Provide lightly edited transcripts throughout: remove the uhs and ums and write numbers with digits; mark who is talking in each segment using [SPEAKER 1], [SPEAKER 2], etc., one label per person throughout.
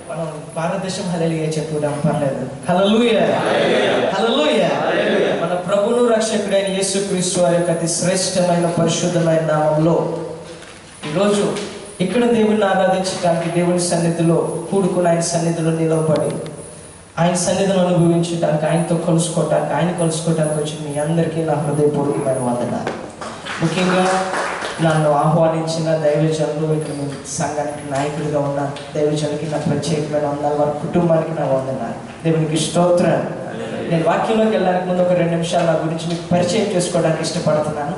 [SPEAKER 1] మనం భారతదేశం హల్లెలూయా చెప్పుదాం, పర్లేదు. హల్లెలూయా, హల్లెలూయా. మన ప్రభువును రక్షకుడైన యేసుక్రీస్తు వారి యొక్క అతి శ్రేష్టమైన పరిశుద్ధమైన నామంలో ఈరోజు ఇక్కడ దేవుడిని ఆరాధించడానికి, దేవుని సన్నిధిలో కూడుకుని ఆయన సన్నిధిలో నిలవబడి ఆయన సన్నిధిని అనుభవించడానికి, ఆయనతో కలుసుకోవటానికి, ఆయన కలుసుకోవటానికి వచ్చి మీ అందరికీ నా హృదయపూర్వకమైన వందనాలు. ముఖ్యంగా నన్ను ఆహ్వానించిన దైవజనులు, ఇక్కడ మీ సంఘానికి నాయకుడిగా ఉన్న దైవజనులకి నా ప్రత్యేకమైన వందనాలు, వారి కుటుంబానికి నా వందనాలు. దేవునికి స్తోత్రం. నేను వాక్యంలోకి వెళ్ళడానికి ముందు ఒక 2 నిమిషాలు నా గురించి మీకు పరిచయం చేసుకోవడానికి ఇష్టపడుతున్నాను.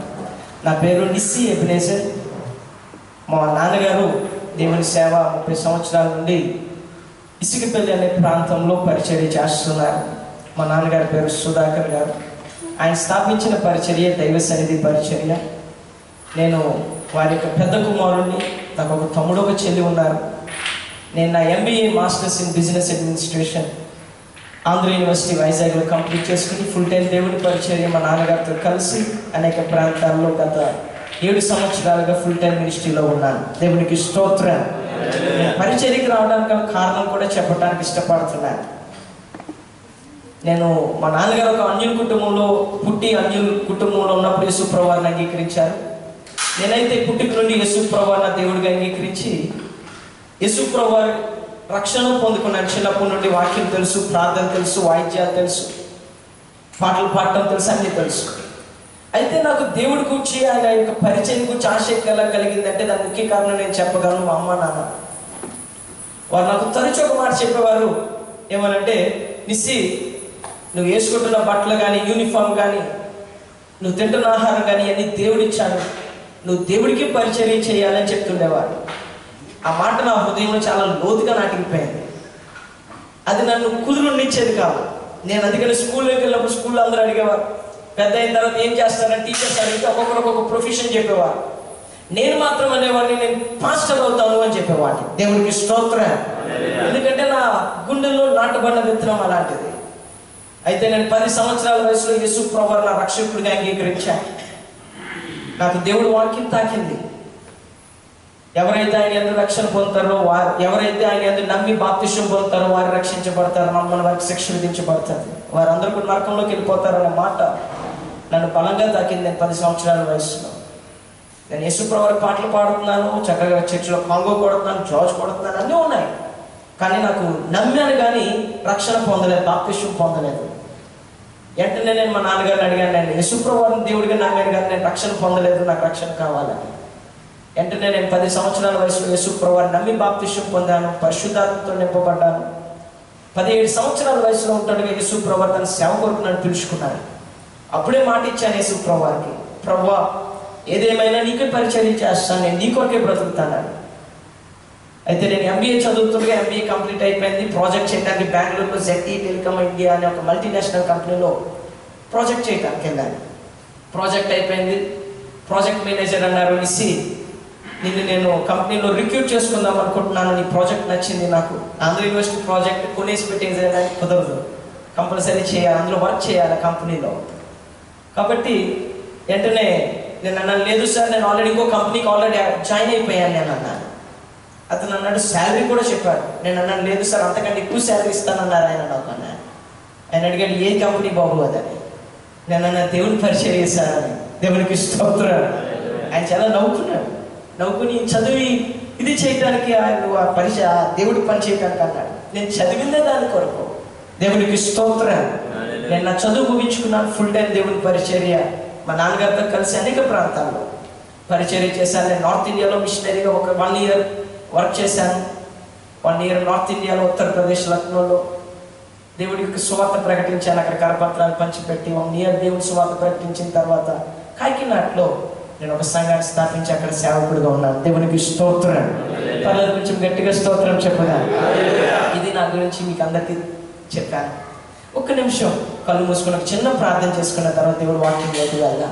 [SPEAKER 1] నా పేరు నిస్సి ఎబినేజర్. మా నాన్నగారు దేవుని సేవ 30 సంవత్సరాల నుండి ఇసుకపల్లి అనే ప్రాంతంలో పరిచర్య చేస్తున్నారు. మా నాన్నగారి పేరు సుధాకర్ గారు. ఆయన స్థాపించిన పరిచర్య దైవ సన్నిధి పరిచర్య. నేను వారి యొక్క పెద్ద కుమారుడిని. నాకు ఒక తమ్ముడు, ఒక చెల్లి ఉన్నారు. నేను నా MBA masters in business administration Andhra university వైజాగ్లో కంప్లీట్ చేసుకుని ఫుల్ టైం దేవుని పరిచర్య మా నాన్నగారితో కలిసి అనేక ప్రాంతాల్లో గత 7 సంవత్సరాలుగా ఫుల్ టైం మినిస్ట్రీలో ఉన్నాను. దేవునికి స్తోత్రం. పరిచర్యకి రావడానికి కారణం కూడా చెప్పడానికి ఇష్టపడుతున్నాను. నేను మా నాన్నగారు ఒక అన్యుల కుటుంబంలో పుట్టి, అన్యుల కుటుంబంలో ఉన్నప్పుడు యేసు ప్రభువుని అంగీకరించారు. నేనైతే పుట్టిక నుండి యేసు ప్రభువుని నా దేవుడిగా అంగీకరించి యేసు ప్రభువు రక్షణ పొందుకున్నాను. చిన్నప్పటి నుండి వాక్యం తెలుసు, ప్రార్థన తెలుసు, వాయిద్యాలు తెలుసు, పాటలు పాడటం తెలుసు, అన్నీ తెలుసు. అయితే నాకు దేవుడి గురించి, ఆయన యొక్క పరిచయం గురించి ఆసక్తి ఎలా కలిగిందంటే దాని ముఖ్య కారణం నేను చెప్పగలను. మా అమ్మ నాన్న వారు నాకు తరచు ఒక మాట చెప్పేవారు. ఏమనంటే, నిస్సి, నువ్వు వేసుకుంటున్న బట్టలు కానీ, యూనిఫామ్ కానీ, నువ్వు తింటున్న ఆహారం కానీ అన్నీ దేవుడిచ్చాడు, నువ్వు దేవుడికి పరిచర్య చేయాలని చెప్తుండేవారు. ఆ మాట నా హృదయంలో చాలా లోతుగా నాటికిపోయింది. అది నన్ను కుదురునిచ్చేది కాదు. నేను అందుకని స్కూల్లోకి వెళ్ళినప్పుడు స్కూల్లో అందరూ అడిగేవారు, పెద్ద అయిన తర్వాత ఏం చేస్తారని టీచర్స్ అడిగితే ఒక్కొక్కరు ఒక్కొక్క ప్రొఫెషన్ చెప్పేవారు. నేను మాత్రం అనేవాడిని, నేను పాస్టర్ అవుతాను అని చెప్పేవాడిని. దేవునికి స్తోత్రం. ఎందుకంటే నా గుండెల్లో నాటబడిన విత్తనం అలాంటిది. అయితే నేను 10 సంవత్సరాల వయసులో యేసు ప్రభువుని నా రక్షకుడిగా అంగీకరించాను. నాకు దేవుడు వాక్యం తాకింది. ఎవరైతే ఆయన యందు రక్షణ పొందుతారో వారు, ఎవరైతే ఆయన యందు నమ్మి బాప్తిసం పొందుతారో వారు రక్షించబడతారు, నమ్మని వారికి శిక్ష విధించబడుతుంది, వారందరూ కూడా నరకంలోకి వెళ్ళిపోతారనే మాట నన్ను బలంగా తాకింది. నేను 10 సంవత్సరాల వయసులో నేను యేసు ప్రభువు పాటలు పాడుతున్నాను, చక్కగా చర్చిలో కాంగో కొడుతున్నాను, జార్జ్ కొడుతున్నాను, అన్నీ ఉన్నాయి. కానీ నాకు నమ్మాను కానీ రక్షణ పొందలేదు, బాప్తిసం పొందలేదు. వెంటనే నేను మా నాన్నగారిని అడిగాను, నేను యేసు ప్రభువుని దేవుడిగా నమ్మాను కానీ నేను రక్షణ పొందలేదు, నాకు రక్షణ కావాలని. వెంటనే నేను 10 సంవత్సరాల వయసులో యేసు ప్రభువుని నమ్మి బాప్తిసం పొందాను, పరిశుద్ధాత్మతో నింపబడ్డాను. 17 సంవత్సరాల వయసులో ఉంటాడుగా యేసు ప్రభువు తన సేవ కొరకు నన్ను పిలుచుకున్నాను. అప్పుడే మాట ఇచ్చాను యేసు ప్రభువుకి, ప్రభువా ఏదేమైనా నీకే పరిచర్య చేస్తాను, నేను నీ కొరకే బ్రతుకుతాను. అయితే నేను MBA చదువుతుండగా MBA కంప్లీట్ అయిపోయింది. ప్రాజెక్ట్ చేయడానికి బెంగళూరులో ZTE టెలికామ్ ఇండియా అనే ఒక మల్టీనేషనల్ కంపెనీలో ప్రాజెక్ట్ చేయడానికి వెళ్ళాను. ప్రాజెక్ట్ అయిపోయింది. ప్రాజెక్ట్ మేనేజర్ అన్నారు, నిస్సి, నిన్ను నేను కంపెనీలో రిక్రూట్ చేసుకుందాం అనుకుంటున్నాను, నీ ప్రాజెక్ట్ నచ్చింది నాకు. ఆంధ్ర యూనివర్సిటీ ప్రాజెక్ట్ కొనేసి పెట్టేసి కుదరదు, కంపల్సరీ చేయాలి, అందులో వర్క్ చేయాలి కంపెనీలో. కాబట్టి వెంటనే నేను అన్నాను, లేదు సార్, నేను ఆల్రెడీ ఇంకో కంపెనీకి ఆల్రెడీ జాయిన్ అయిపోయాను నేను అన్నాను. అతను అన్నాడు, శాలరీ కూడా చెప్పాడు. నేను అన్నాను, లేదు సార్, అంతకంటే ఎక్కువ శాలరీ ఇస్తానన్నారు ఆయన నాకు అన్నాను. ఆయన అడిగాడు, ఏ కంపెనీ బాబు అదని. నేను అన్నా, దేవుని పరిచయం చేశానని. దేవునికి స్తోత్రం. ఆయన చాలా నవ్వుకుని చదివి ఇది చేయడానికి ఆయన దేవుడి పని చేయడానికి అన్నాడు. నేను చదివిందే దాని కొరకు. దేవునికి స్తోత్రం. నేను నా చదువు ముగించుకున్నాను. ఫుల్ టైం దేవుని పరిచర్య మా నాన్నగారితో కలిసి అనేక ప్రాంతాల్లో పరిచర్య చేశాను. నేను నార్త్ ఇండియాలో మిషనరీగా ఒక 1 ఇయర్ వర్క్ చేశాను. 1 ఇయర్ నార్త్ ఇండియాలో, ఉత్తరప్రదేశ్ లక్నోలో దేవుడికి సువార్త ప్రకటించాను. అక్కడ కరపత్రాలు పంచిపెట్టి 1 ఇయర్ దేవుడి సువార్త ప్రకటించిన తర్వాత కాకినాడలో నేను ఒక సంఘాన్ని స్థాపించి అక్కడ సేవకుడిగా ఉన్నాను. దేవునికి స్తోత్రం. పర్లేదు, కొంచెం గట్టిగా స్తోత్రం చెప్పగా. ఇది నా గురించి మీకు అందరికీ చెప్పాను. 1 నిమిషం కళ్ళు మూసుకుని ఒక చిన్న ప్రార్థన చేసుకున్న తర్వాత దేవుడు వాక్యం వెళ్ళా.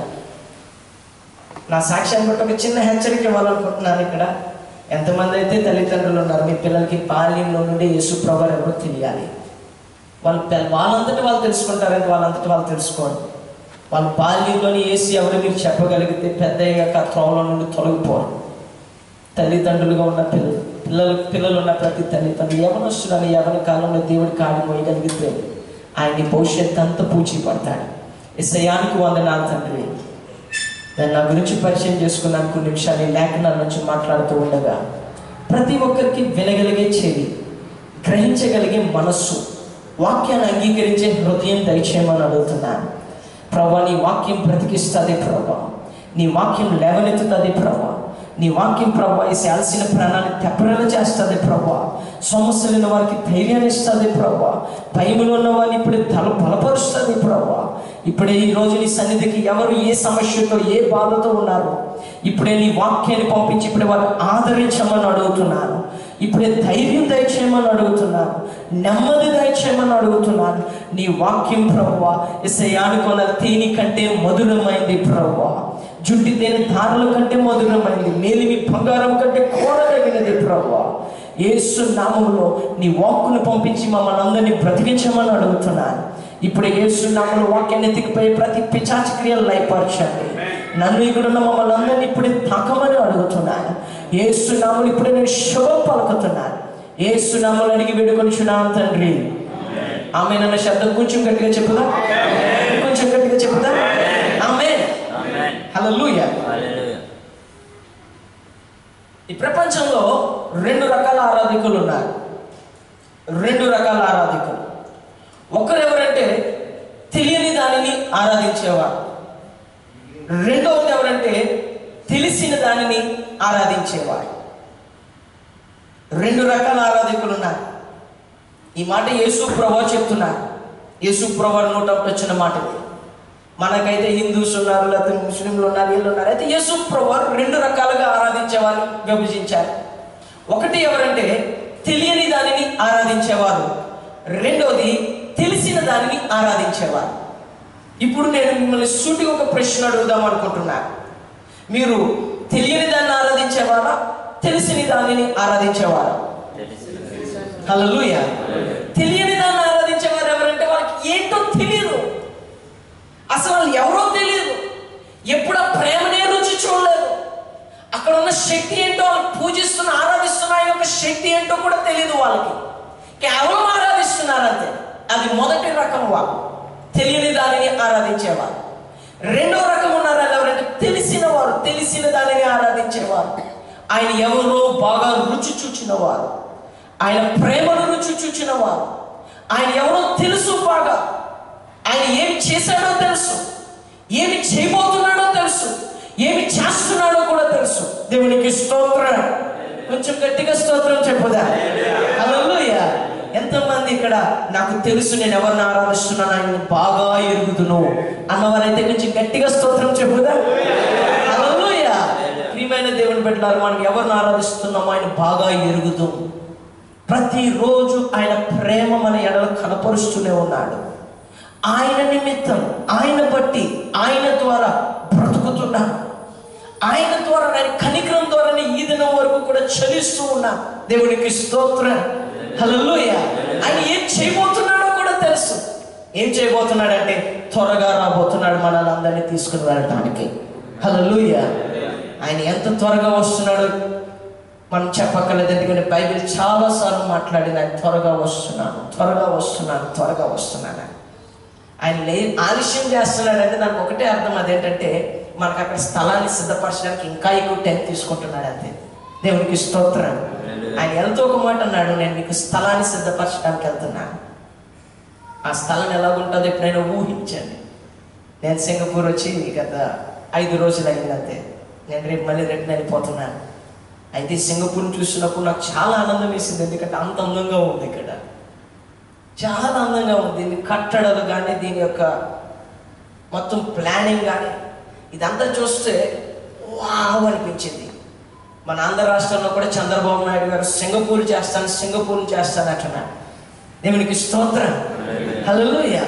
[SPEAKER 1] నా సాక్ష్యాన్ని బట్టి ఒక చిన్న హెచ్చరిక ఇవ్వాలనుకుంటున్నాను. ఇక్కడ ఎంతమంది అయితే తల్లిదండ్రులు ఉన్నారు, మీ పిల్లలకి బాల్యంలో నుండి యేసు ప్రభువు ఎవరో తెలియాలి. వాళ్ళంతటి వాళ్ళు తెలుసుకుంటారంటే వాళ్ళంతటి వాళ్ళు తెలుసుకోండి. వాళ్ళు బాల్యంలోని యేసు ఎవరు మీరు చెప్పగలిగితే పెద్ద అయ్యాక త్రోవలో నుండి తొలగిపోరు. తల్లిదండ్రులుగా ఉన్న పిల్లలు ఉన్న ప్రతి తల్లిదండ్రులు యవనస్తులని యవన కాలంలో దేవుడి కాడి మోయగలిగితే ఆయన్ని భవిష్యత్తు అంతా పూచిపడతాడు. యేసయ్యానికి వందనాలు తండ్రి. నేను నా గురించి పరిచయం చేసుకున్నాను కొన్ని నిమిషాలు ఈ లేఖనాల నుంచి మాట్లాడుతూ ఉండగా, ప్రతి ఒక్కరికి వినగలిగే చెవి, గ్రహించగలిగే మనస్సు, వాక్యాన్ని అంగీకరించే హృదయం దయచేయమని అడుగుతున్నాను. ప్రభా, నీ వాక్యం బ్రతికిస్తుంది ప్రభా, నీ వాక్యం లేవనెత్తుతుంది ప్రభా, నీ వాక్యం ప్రభా వేసాల్సిన ప్రాణాన్ని తెప్పరలు చేస్తుంది ప్రభా, సమస్యలున్న వారికి ధైర్యాన్ని ఇస్తుంది ప్రభా, భయములు ఉన్న వారిని ఇప్పుడే బలపరుస్తుంది ప్రభా. ఇప్పుడే ఈ రోజు నీ సన్నిధికి ఎవరు ఏ సమస్యతో ఏ బాధతో ఉన్నారో ఇప్పుడే నీ వాక్యాన్ని పంపించి ఇప్పుడే వారు ఆదరించమని అడుగుతున్నాను. ఇప్పుడే ధైర్యం దయచేయమని అడుగుతున్నాను, నెమ్మది దయచేయమని అడుగుతున్నాను. నీ వాక్యం ప్రభువా యేసయ్యానుకున్న తేనె కంటే మధురమైంది ప్రభువా, జుంటి తేనె ధారల కంటే మధురమైంది, మేలిమి బంగారం కంటే కోరదగినది ప్రభువా. యేసు నామములో నీ వాక్కును పంపించి మమ్మల్ని అందరినీ బ్రతికించమని అడుగుతున్నాను. ఇప్పుడే యేసు నామములో వాక్యాన్ని ఎత్తికిపోయి ప్రతి పిశాచ క్రియలు లయపరచండి. నన్ను ఇక్కడున్న మమ్మల్ని అందరినీ ఇప్పుడే తాకమని అడుగుతున్నాను. యేసు నామములో ఇప్పుడే నేను శుభం పలుకుతున్నాను. యేసు నామములో అడిగి వేడుకొనిచున్నాను తండ్రి, ఆమేన్ అన్న శబ్దం కొంచెం గట్టిగా చెప్పుదా, కొంచెం గట్టిగా చెప్పుదా. ఆమేన్, హల్లెలూయా. ఈ ప్రపంచంలో 2 రకాల ఆరాధకులు ఉన్నారు. 2 రకాల ఆరాధకులు. ఒకరు ఎవరంటే తెలియని దానిని ఆరాధించేవారు. రెండవది ఎవరంటే తెలిసిన దానిని ఆరాధించేవారు. 2 రకాల ఆరాధకులు ఉన్నారు. ఈ మాట యేసు ప్రభువు చెప్తున్నారు. యేసు ప్రభువు నోట వచ్చిన మాట. మనకైతే హిందూస్ ఉన్నారు, లేకపోతే ముస్లింలు ఉన్నారు, వీళ్ళు ఉన్నారు. అయితే యేసు ప్రభువు 2 రకాలుగా ఆరాధించే వారిని విభజించారు. ఒకటి ఎవరంటే తెలియని దానిని ఆరాధించేవారు, రెండోది తెలిసిన దానిని ఆరాధించేవారు. ఇప్పుడు నేను మిమ్మల్ని సూటిగా ఒక ప్రశ్న అడుగుదాం అనుకుంటున్నాను. మీరు తెలియని దాన్ని ఆరాధించేవారా, తెలిసిన దానిని ఆరాధించేవారా? హల్లెలూయా. తెలియని దాన్ని ఆరాధించేవారు ఎవరంటే వాళ్ళకి ఏంటో తెలియదు, అసలు వాళ్ళు ఎవరో తెలియదు, ఎప్పుడు ఆ ప్రేమనే రుచి చూడలేదు, అక్కడ ఉన్న శక్తి ఏంటో, వాళ్ళు పూజిస్తున్న ఆరాధిస్తున్న ఆయన యొక్క శక్తి ఏంటో కూడా తెలియదు వాళ్ళకి, కేవలం ఆరాధిస్తున్నారంతే. అది మొదటి రకం వాళ్ళు, తెలియని దానిని ఆరాధించేవారు. రెండో రకం ఉన్నారు ఎవరంటే తెలిసిన వారు, తెలిసిన దానిని ఆరాధించేవారు. ఆయన ఎవరో బాగా రుచి చూచిన వారు, ఆయన ప్రేమను రుచి చూచిన వారు, ఆయన ఎవరో తెలుసు బాగా, ఆయన ఏమి చేశాడో తెలుసు, ఏమి చేయబోతున్నాడో తెలుసు, ఏమి చేస్తున్నాడో కూడా తెలుసు. దేవునికి స్తోత్రం. కొంచెం గట్టిగా స్తోత్రం చెప్పుదా. హల్లెలూయా. ఎంతమంది ఇక్కడ నాకు తెలుసు, నేను ఎవరిని ఆరాధిస్తున్నాను, ఆయన బాగా ఎరుగుదును అన్నవారైతే కొంచెం గట్టిగా స్తోత్రం చెప్పుదా. హల్లెలూయా. ప్రియమైన దేవుని బిడ్డలారా, మనం ఎవరిని ఆరాధిస్తున్నామో ఆయన బాగా ఎరుగుదు. ప్రతిరోజు ఆయన ప్రేమ మన ఎడల కనపరుస్తూనే ఉన్నాడు. ఆయన నిమిత్తం, ఆయన బట్టి, ఆయన ద్వారా బ్రతుకుతున్నా, ఆయన ద్వారా, ఆయన కనికరం ద్వారానే ఈ దినం వరకు కూడా చలిస్తూ ఉన్నా. దేవునికి స్తోత్రం. హల్లెలూయా. ఆయన ఏం చేయబోతున్నాడో కూడా తెలుసు. ఏం చేయబోతున్నాడంటే త్వరగా రాబోతున్నాడు మనల్ని అందరినీ తీసుకుని వెళ్ళటానికి. హల్లెలూయా. ఆయన ఎంత త్వరగా వస్తున్నాడు మనం చెప్పక్కర్లేదు, ఎందుకంటే బైబిల్ చాలాసార్లు మాట్లాడింది ఆయన త్వరగా వస్తున్నాను, త్వరగా వస్తున్నాను, త్వరగా వస్తున్నాను. ఆయన ఆలస్యం చేస్తున్నాడంటే దానికి ఒకటే అర్థం, అదేంటంటే మనకు అక్కడ స్థలాన్ని సిద్ధపరచడానికి ఇంకా ఎక్కువ టైం తీసుకుంటున్నాడు అంతే. దేవునికి స్తోత్రం. ఆయన ఎంతో ఒక మాట అన్నాడు, నేను నీకు స్థలాన్ని సిద్ధపరచడానికి వెళ్తున్నాను. ఆ స్థలం ఎలాగుంటుందో ఎప్పుడైనా ఊహించండి. నేను సింగపూర్ వచ్చి గత 5 రోజులు అయిందంతే. నేను రేపు మళ్ళీ రిటర్న్ వెళ్ళిపోతున్నాను. అయితే సింగపూర్ని చూసినప్పుడు నాకు చాలా ఆనందం వేసింది, ఎందుకంటే అంత అందంగా ఉంది ఇక్కడ, చాలా అందంగా ఉంది. దీని కట్టడాలు కానీ, దీని యొక్క మొత్తం ప్లానింగ్ కానీ, ఇదంతా చూస్తే వావ్ అనిపించింది. మన ఆంధ్ర రాష్ట్రంలో కూడా చంద్రబాబు నాయుడు గారు సింగపూర్ చేస్తాను అంటున్నాడు. దేవునికి స్తోత్రం. హల్లెలూయా.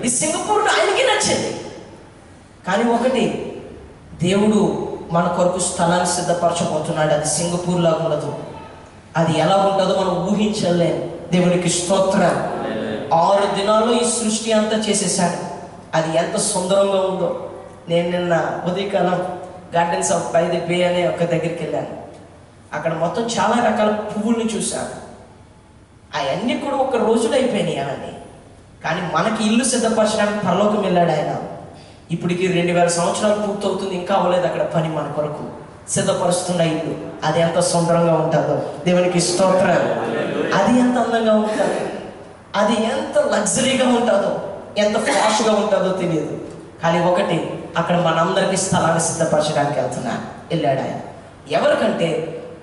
[SPEAKER 1] ఈ సింగపూర్ ఆయనకి నచ్చింది. కానీ ఒకటి, దేవుడు మన కొరకు స్థలాన్ని సిద్ధపరచబోతున్నాడు. అది సింగపూర్ లాగా ఉండదు, అది ఎలా ఉంటుందో మనం ఊహించలేము. దేవునికి స్తోత్రం. 6 దినాల్లో ఈ సృష్టి అంతా చేసేసాడు. అది ఎంత సుందరంగా ఉందో. నేను నిన్న ఉదయకాలం గార్డెన్స్ ఆఫ్ బై ది బే అనే ఒక దగ్గరికి వెళ్ళాను. అక్కడ మొత్తం చాలా రకాల పువ్వుల్ని చూశాను. అవన్నీ కూడా ఒక రోజులో అయిపోయినాయి అవన్నీ. కానీ మనకి ఇల్లు సిద్ధపరచడానికి పరలోకం వెళ్ళాడు ఆయన. ఇప్పటికి 2000 సంవత్సరాలు పూర్తవుతుంది, ఇంకా అవ్వలేదు అక్కడ పని. మన కొరకు సిద్ధపరుస్తున్న ఇల్లు అది ఎంత సుందరంగా ఉంటుందో, దేవునికి స్తోత్రం. అది ఎంత అందంగా ఉంటుందో, అది ఎంత లగ్జరీగా ఉంటుందో, ఎంత ఫాస్ట్గా ఉంటుందో తెలియదు. కానీ ఒకటి, అక్కడ మనందరికీ స్థలాన్ని సిద్ధపరచడానికి వెళ్ళాడు ఆయన. ఎవరికంటే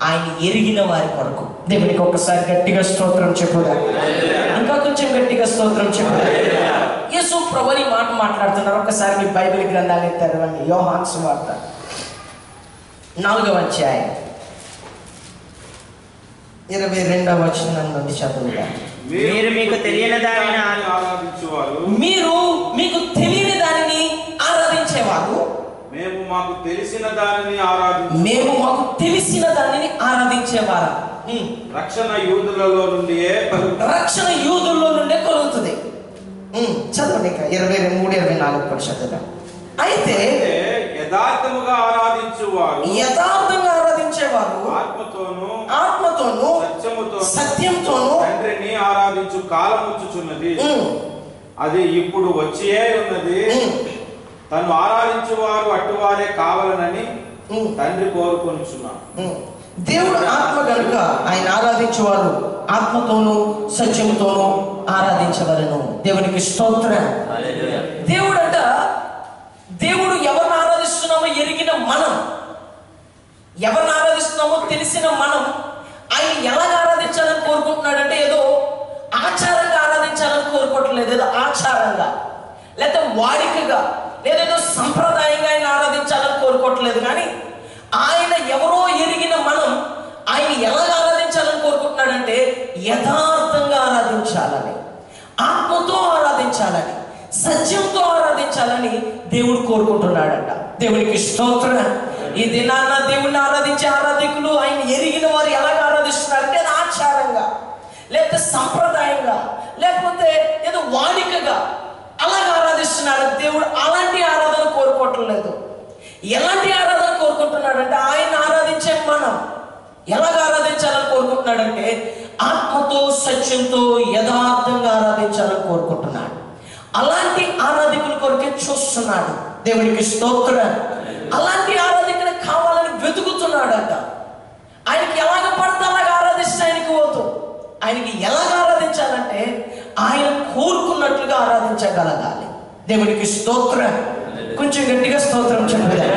[SPEAKER 1] ఆయన ఎరిగిన వారి కొరకు. దేవునికి ఒకసారి గట్టిగా స్తోత్రం చెప్పుదా, ఇంకా కొంచెం గట్టిగా స్తోత్రం చెప్పుదా. యేసు ప్రభువు ఈ మాట మాట్లాడుతున్నారు. ఒకసారి మీ బైబిల్ గ్రంథాన్ని తెరవండి. యోహాను సువార్త 4వ అధ్యాయం 22వ వచనం నుండి చదువుగా.
[SPEAKER 2] మీరు మీకు తెలియని దానిని ఆరాధించేవారు,
[SPEAKER 1] మీరు మీకు తెలియని దానిని ఆరాధించేవారు,
[SPEAKER 2] మేము మాకు తెలిసిన దానిని ఆరాధించేవారు. రక్షణ యూదులలో నుండే కలుగుతుంది. చదవండి 23-24 కూడా చదువుదాం. అయితే యథార్థంగా ఆరాధించేవారు ఆత్మతోను సత్యంతోను తండ్రిని ఆరాధించు కాలం వచ్చుచున్నది, అది ఇప్పుడు వచ్చియే ఉన్నది. తను ఆరాధించేవారు అట్టువారే కావాలనని తండ్రి కోరుకొనుచున్నాడు.
[SPEAKER 1] దేవుడు ఆత్మ కనుక ఆయన ఆరాధించేవారు ఆత్మతోను సత్యంతోను ఆరాధించవలను. దేవునికి స్తోత్రం. దేవుడు ఎవరిని ఆరాధిస్తున్నామో ఎరిగిన మనం, ఎవరిని ఆరాధిస్తున్నామో తెలిసిన మనం ఆయన ఎలాగ ఆరాధించాలని కోరుకుంటున్నాడంటే ఏదో ఆచారంగా ఆరాధించాలని కోరుకోవట్లేదు, ఏదో ఆచారంగా లేదా వాడికగా లేదేదో సంప్రదాయంగా ఆయన ఆరాధించాలని కోరుకోవట్లేదు. కానీ ఆయన ఎవరో ఎరిగిన మనం ఆయన ఎలాగ ఆరాధించాలని కోరుకుంటున్నాడంటే యథార్థంగా ఆరాధించాలని, ఆత్మతో ఆరాధించాలని, సత్యంతో ఆరాధించాలని దేవుడు కోరుకుంటున్నాడంట. దేవునికి స్తోత్రం. ఈ దినాన్న దేవుడిని ఆరాధించే ఆరాధికులు ఆయన ఎరిగిన వారు ఎలాగ ఆరాధిస్తున్నారంటే అది ఆచారంగా లేకపోతే సంప్రదాయంగా లేకపోతే ఏదో వాడికగా అలాగ ఆరాధిస్తున్నాడు. దేవుడు అలాంటి ఆరాధన కోరుకోవట్లేదు. ఎలాంటి ఆరాధన కోరుకుంటున్నాడంటే ఆయన ఆరాధించే మనం ఎలాగ ఆరాధించాలని కోరుకుంటున్నాడంటే ఆత్మతో సత్యంతో యథార్థంగా ఆరాధించాలని కోరుకుంటున్నాడు. అలాంటి ఆరాధికుల కొరకే చూస్తున్నాడు. దేవునికి స్తోత్రం. అలాంటి ఆరాధికులు కావాలని వెతుకుతున్నాడంట. ఆయనకి ఎలాగ పడితే అలాగ ఆరాధిస్తే ఆయనకి పోతూ, ఆయనకి ఎలాగ ఆరాధించాలంటే ఆయన కోరుకున్నట్లుగా ఆరాధించగలగాలి. దేవునికి స్తోత్రం. కొంచెం గట్టిగా స్తోత్రం చెప్పాలి.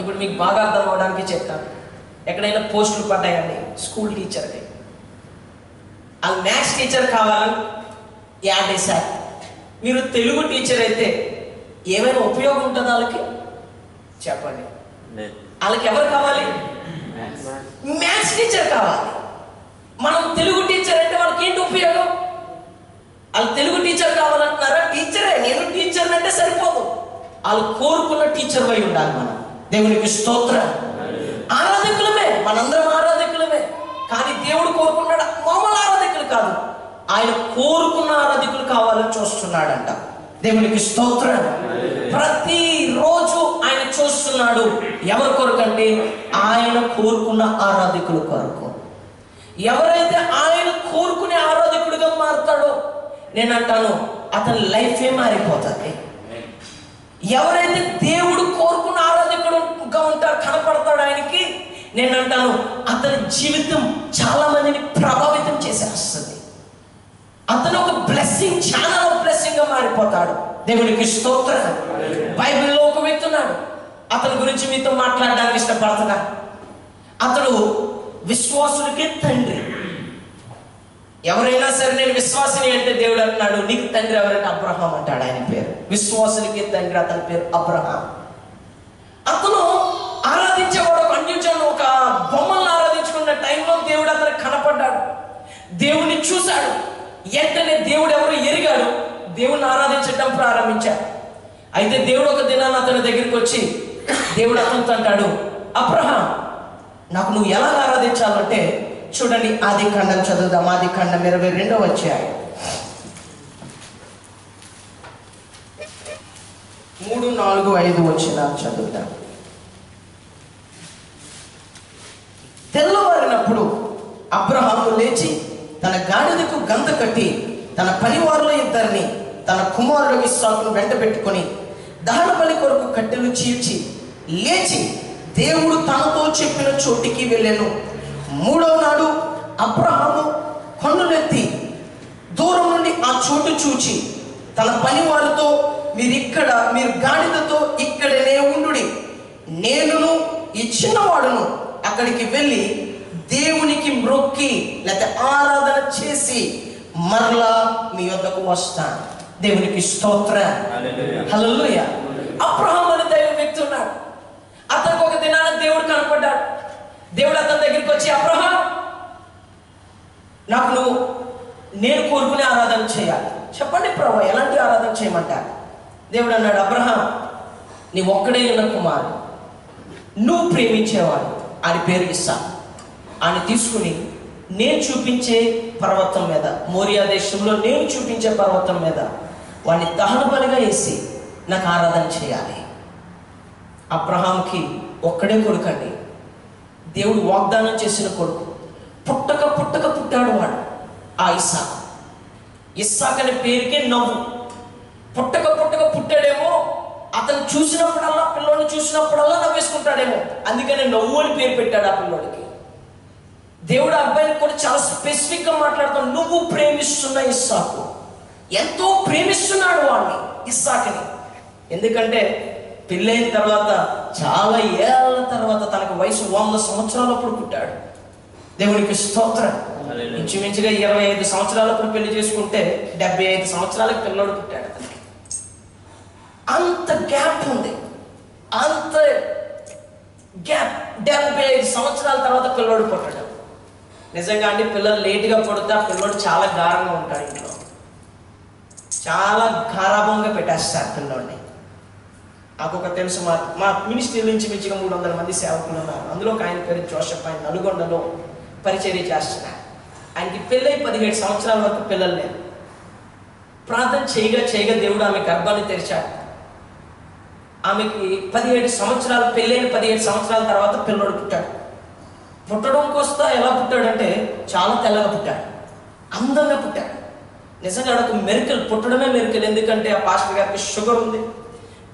[SPEAKER 1] ఇప్పుడు మీకు బాగా అర్థం అవడానికి చెప్తాను. ఎక్కడైనా పోస్టులు పడ్డాయండి స్కూల్ టీచర్కి, వాళ్ళు మ్యాథ్స్ టీచర్ కావాలని యాడ్ చేశారు. మీరు తెలుగు టీచర్ అయితే ఏమైనా ఉపయోగం ఉంటుంది వాళ్ళకి? చెప్పండి. వాళ్ళకి ఎవరు కావాలి? మ్యాథ్స్ టీచర్ కావాలి. మనం తెలుగు టీచర్ అంటే వాళ్ళకి ఏంటి ఉపయోగం? వాళ్ళు తెలుగు టీచర్ కావాలంటున్నారా? టీచరే, నేను టీచర్ అంటే సరిపోదు. వాళ్ళు కోరుకున్న టీచర్ అయి ఉండాలి మనం. దేవునికి స్తోత్రం. ఆరాధకులమే, మనందరం ఆరాధకులమే. కానీ దేవుడు కోరుకున్నాడు మామూలు ఆరాధకులు కాదు, ఆయన కోరుకున్న ఆరాధకులు కావాలని చూస్తున్నాడంట. దేవునికి స్తోత్రం. ప్రతిరోజు ఆయన చూస్తున్నాడు. ఎవరి కొరకంటే ఆయన కోరుకున్న ఆరాధకుల కొరకు. ఎవరైతే ఆయన కోరుకునే ఆరాధకుడిగా మారుతాడో నేను అంటాను అతని లైఫే మారిపోతుంది. ఎవరైతే దేవుడు కోరుకున్న ఆరాధకుడుగా ఉంటాడు, కనపడతాడు ఆయనకి, నేను అంటాను అతని జీవితం చాలా మందిని ప్రభావితం చేసేస్తుంది. అతను ఒక బ్లెస్సింగ్, ఛానల్ ఆఫ్ బ్లెస్సింగ్ గా మారిపోతాడు. దేవునికి స్తోత్రం. బైబిల్లో ఒక వ్యక్తి ఉన్నాడు, అతని గురించి మీతో మాట్లాడడానికి ఇష్టపడుతున్నా. అతడు విశ్వాసులకే తండ్రి. ఎవరైనా సరే నేను విశ్వాసిని అంటే దేవుడు అంటున్నాడు నీకు తండ్రి ఎవరంటే అబ్రహాం అంటాడు. ఆయన పేరు విశ్వాసులకే తండ్రి, అతని పేరు అబ్రహాం. అతను ఆరాధించేవాడు ఒక అన్యుజనుడు, ఒక బొమ్మలను ఆరాధించుకున్న టైంలో దేవుడు అతను కనపడ్డాడు. దేవుడిని చూశాడు. వెంటనే దేవుడు ఎవరు ఎరిగాడు, దేవుడిని ఆరాధించడం ప్రారంభించాడు. అయితే దేవుడు ఒక దినాన్ని అతని దగ్గరికి వచ్చి దేవుడు అతనితో అంటాడు, అబ్రహాం నాకు నువ్వు ఎలా ఆరాధించాలంటే చూడండి, ఆది ఖండం చదువుదాం. ఆది ఖండం 22వ అధ్యాయం 3, 4, 5 వచనాలు చదువుదాం. తెల్లవారినప్పుడు అబ్రహాము లేచి తన గాడిదకు గంత కట్టి తన పనివారుల ఇద్దరిని తన కుమారుడు ఇస్సాకును వెంట పెట్టుకొని దహన బలి కొరకు కట్టెలు చీల్చి లేచి దేవుడు తనతో చెప్పిన చోటికి వెళ్ళాను. మూడవ నాడు అబ్రహాము కన్నులెత్తి దూరం నుండి ఆ చోటు చూచి తన పని వారితో, మీరు గాడిదతో ఇక్కడనే ఉండుడి, నేనును ఈ చిన్నవాడును అక్కడికి వెళ్ళి దేవునికి మ్రొక్కి లేకపోతే ఆరాధన చేసి మరలా మీ వద్దకు వస్తాను. దేవునికి స్తోత్రం. హల్లెలూయా. అబ్రహాము అనే దైవ వ్యక్తి ఉన్నాడు. అతనికి ఒక దినాన దేవుడు కనపడ్డాడు. దేవుడు అతని దగ్గరికి వచ్చి, అబ్రహాం, నేను కోరుకునే ఆరాధన చేయాలి. చెప్పండి ప్రభువా, ఎలాంటి ఆరాధన చేయమంటారు? దేవుడు అన్నాడు, అబ్రహాం, నీ ఒక్కడే ఉన్న కుమారుడు, నువ్వు ప్రేమించేవాడు, ఆయన పేరు ఇస్సాకు. ఆయన తీసుకుని నేను చూపించే పర్వతం మీద, మోరియా దేశంలో నేను చూపించే పర్వతం మీద వాడిని దహన బలిగా వేసి నాకు ఆరాధన చేయాలి. అబ్రహాంకి ఒక్కడే కొడుకండి. దేవుడు వాగ్దానం చేసిన కొడుకు. పుట్టక పుట్టాడు వాడు, ఆ ఇస్సాకు. ఇస్సాకు అనే పేరుకే నవ్వు. పుట్టక పుట్టాడేమో, అతను చూసినప్పుడల్లా, పిల్లోడిని చూసినప్పుడల్లా నవ్వేసుకుంటాడేమో, అందుకని నవ్వు అని పేరు పెట్టాడు ఆ పిల్లోడికి. దేవుడు అబ్బాయిని కూడా చాలా స్పెసిఫిక్ గా మాట్లాడుతాడు. నువ్వు ప్రేమిస్తున్న ఇస్సాకు, ఎంతో ప్రేమిస్తున్నాడు వాడిని, ఇస్సాకుని. ఎందుకంటే పెళ్ళైన తర్వాత చాలా ఏళ్ళ తర్వాత, తనకు వయసు 100 సంవత్సరాలప్పుడు పుట్టాడు. దేవునికి స్తోత్రం. ఇంచుమించుగా 25 సంవత్సరాలప్పుడు పెళ్లి చేసుకుంటే 75 సంవత్సరాలకు పిల్లోడు పుట్టాడు. అంత గ్యాప్ ఉంది, అంత గ్యాప్. 75 సంవత్సరాల తర్వాత పిల్లోడు పుట్టడం. నిజంగా అంటే పిల్లలు లేటుగా పుడితే ఆ పిల్లోడు చాలా గారంగా ఉంటాడు. ఇంట్లో చాలా గారాభంగా పెట్టేస్తారు పిల్లోడిని. నాకు ఒక తెలుసు, మా మినిస్ట్రీ నుంచి మించిగా 300 మంది సేవకులు ఉన్నారు. అందులో ఒక ఆయన పేరు జోసెఫ్. ఆయన నల్గొండలో పరిచర్య చేస్తున్నారు. ఆయనకి పెళ్ళై 17 సంవత్సరాల వరకు పిల్లలు లేరు. ప్రార్థన చేయగా దేవుడు ఆమె గర్భాన్ని తెరిచాడు. ఆమెకి 17 సంవత్సరాలు, పెళ్ళైన 17 సంవత్సరాల తర్వాత పిల్లోడు పుట్టాడు. పుట్టడంకి వస్తా ఎలా పుట్టాడంటే చాలా తెల్లగా పుట్టాడు, అందంగా పుట్టాడు. నిజంగా ఒక మెరికల్, పుట్టడమే మెరికల్. ఎందుకంటే ఆ పాస్టర్ గారికి షుగర్ ఉంది,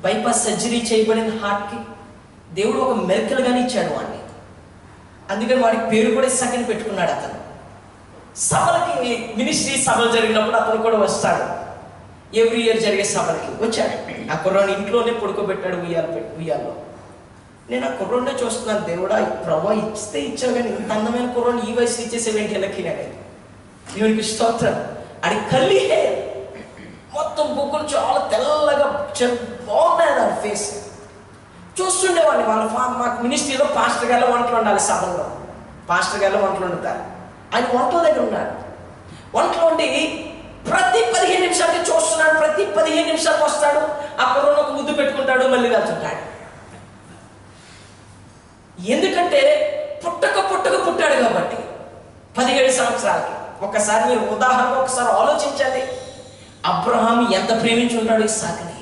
[SPEAKER 1] బైపాస్ సర్జరీ చేయబడిన హార్ట్కి. దేవుడు ఒక మెరికల్ గానే ఇచ్చాడు వాడిని. అందుకని వాడికి పేరు కూడా ఇస్సాకుని పెట్టుకున్నాడు. అతను సభలకి, మినిస్ట్రీ సభలు జరిగినప్పుడు అతను కూడా వస్తాడు. ఎవ్రీ ఇయర్ జరిగే సభలకి వచ్చాడు. ఆ కుర్రాన్ని ఇంట్లోనే పడుకోబెట్టాడు ఉయ్యాల్లో. నేను ఆ కుర్రోనే చూస్తున్నాను. దేవుడా, ప్రభా ఇస్తే ఇచ్చావు, కానీ ఇంత అందమైన కుర్రోని ఈ వయసు ఇచ్చేసేవేంటి వెనక్కినాడు. దేవునికి స్తోత్రం. అది కల్లి హెయిర్, మొత్తం బుక్కులు చాలా తెల్లగా బాగున్నాయి దాని ఫేస్. చూస్తుండేవాడిని. మాకు మినిస్ట్రీలో పాస్టర్ గారిలో వంటలు ఉండాలి. సభల్లో పాస్టర్ గారిలో వంటలు వండుతారు. ఆయన వంటల దగ్గర ఉన్నాడు. వంటలు వండి ప్రతి 15 నిమిషాలకి చూస్తున్నాడు. ప్రతి 15 నిమిషాలకు వస్తాడు. ఆ కుర్రోని ఒక ముద్దు పెట్టుకుంటాడు, మళ్ళీ వెళ్తుంటాడు. ఎందుకంటే పుట్టక పుట్టాడు కాబట్టి 17 సంవత్సరాలకి. ఒకసారి మీరు ఉదాహరణ ఒకసారి ఆలోచించండి. అబ్రహాం ఎంత ప్రేమించి ఉంటాడు ఇస్సాకుని.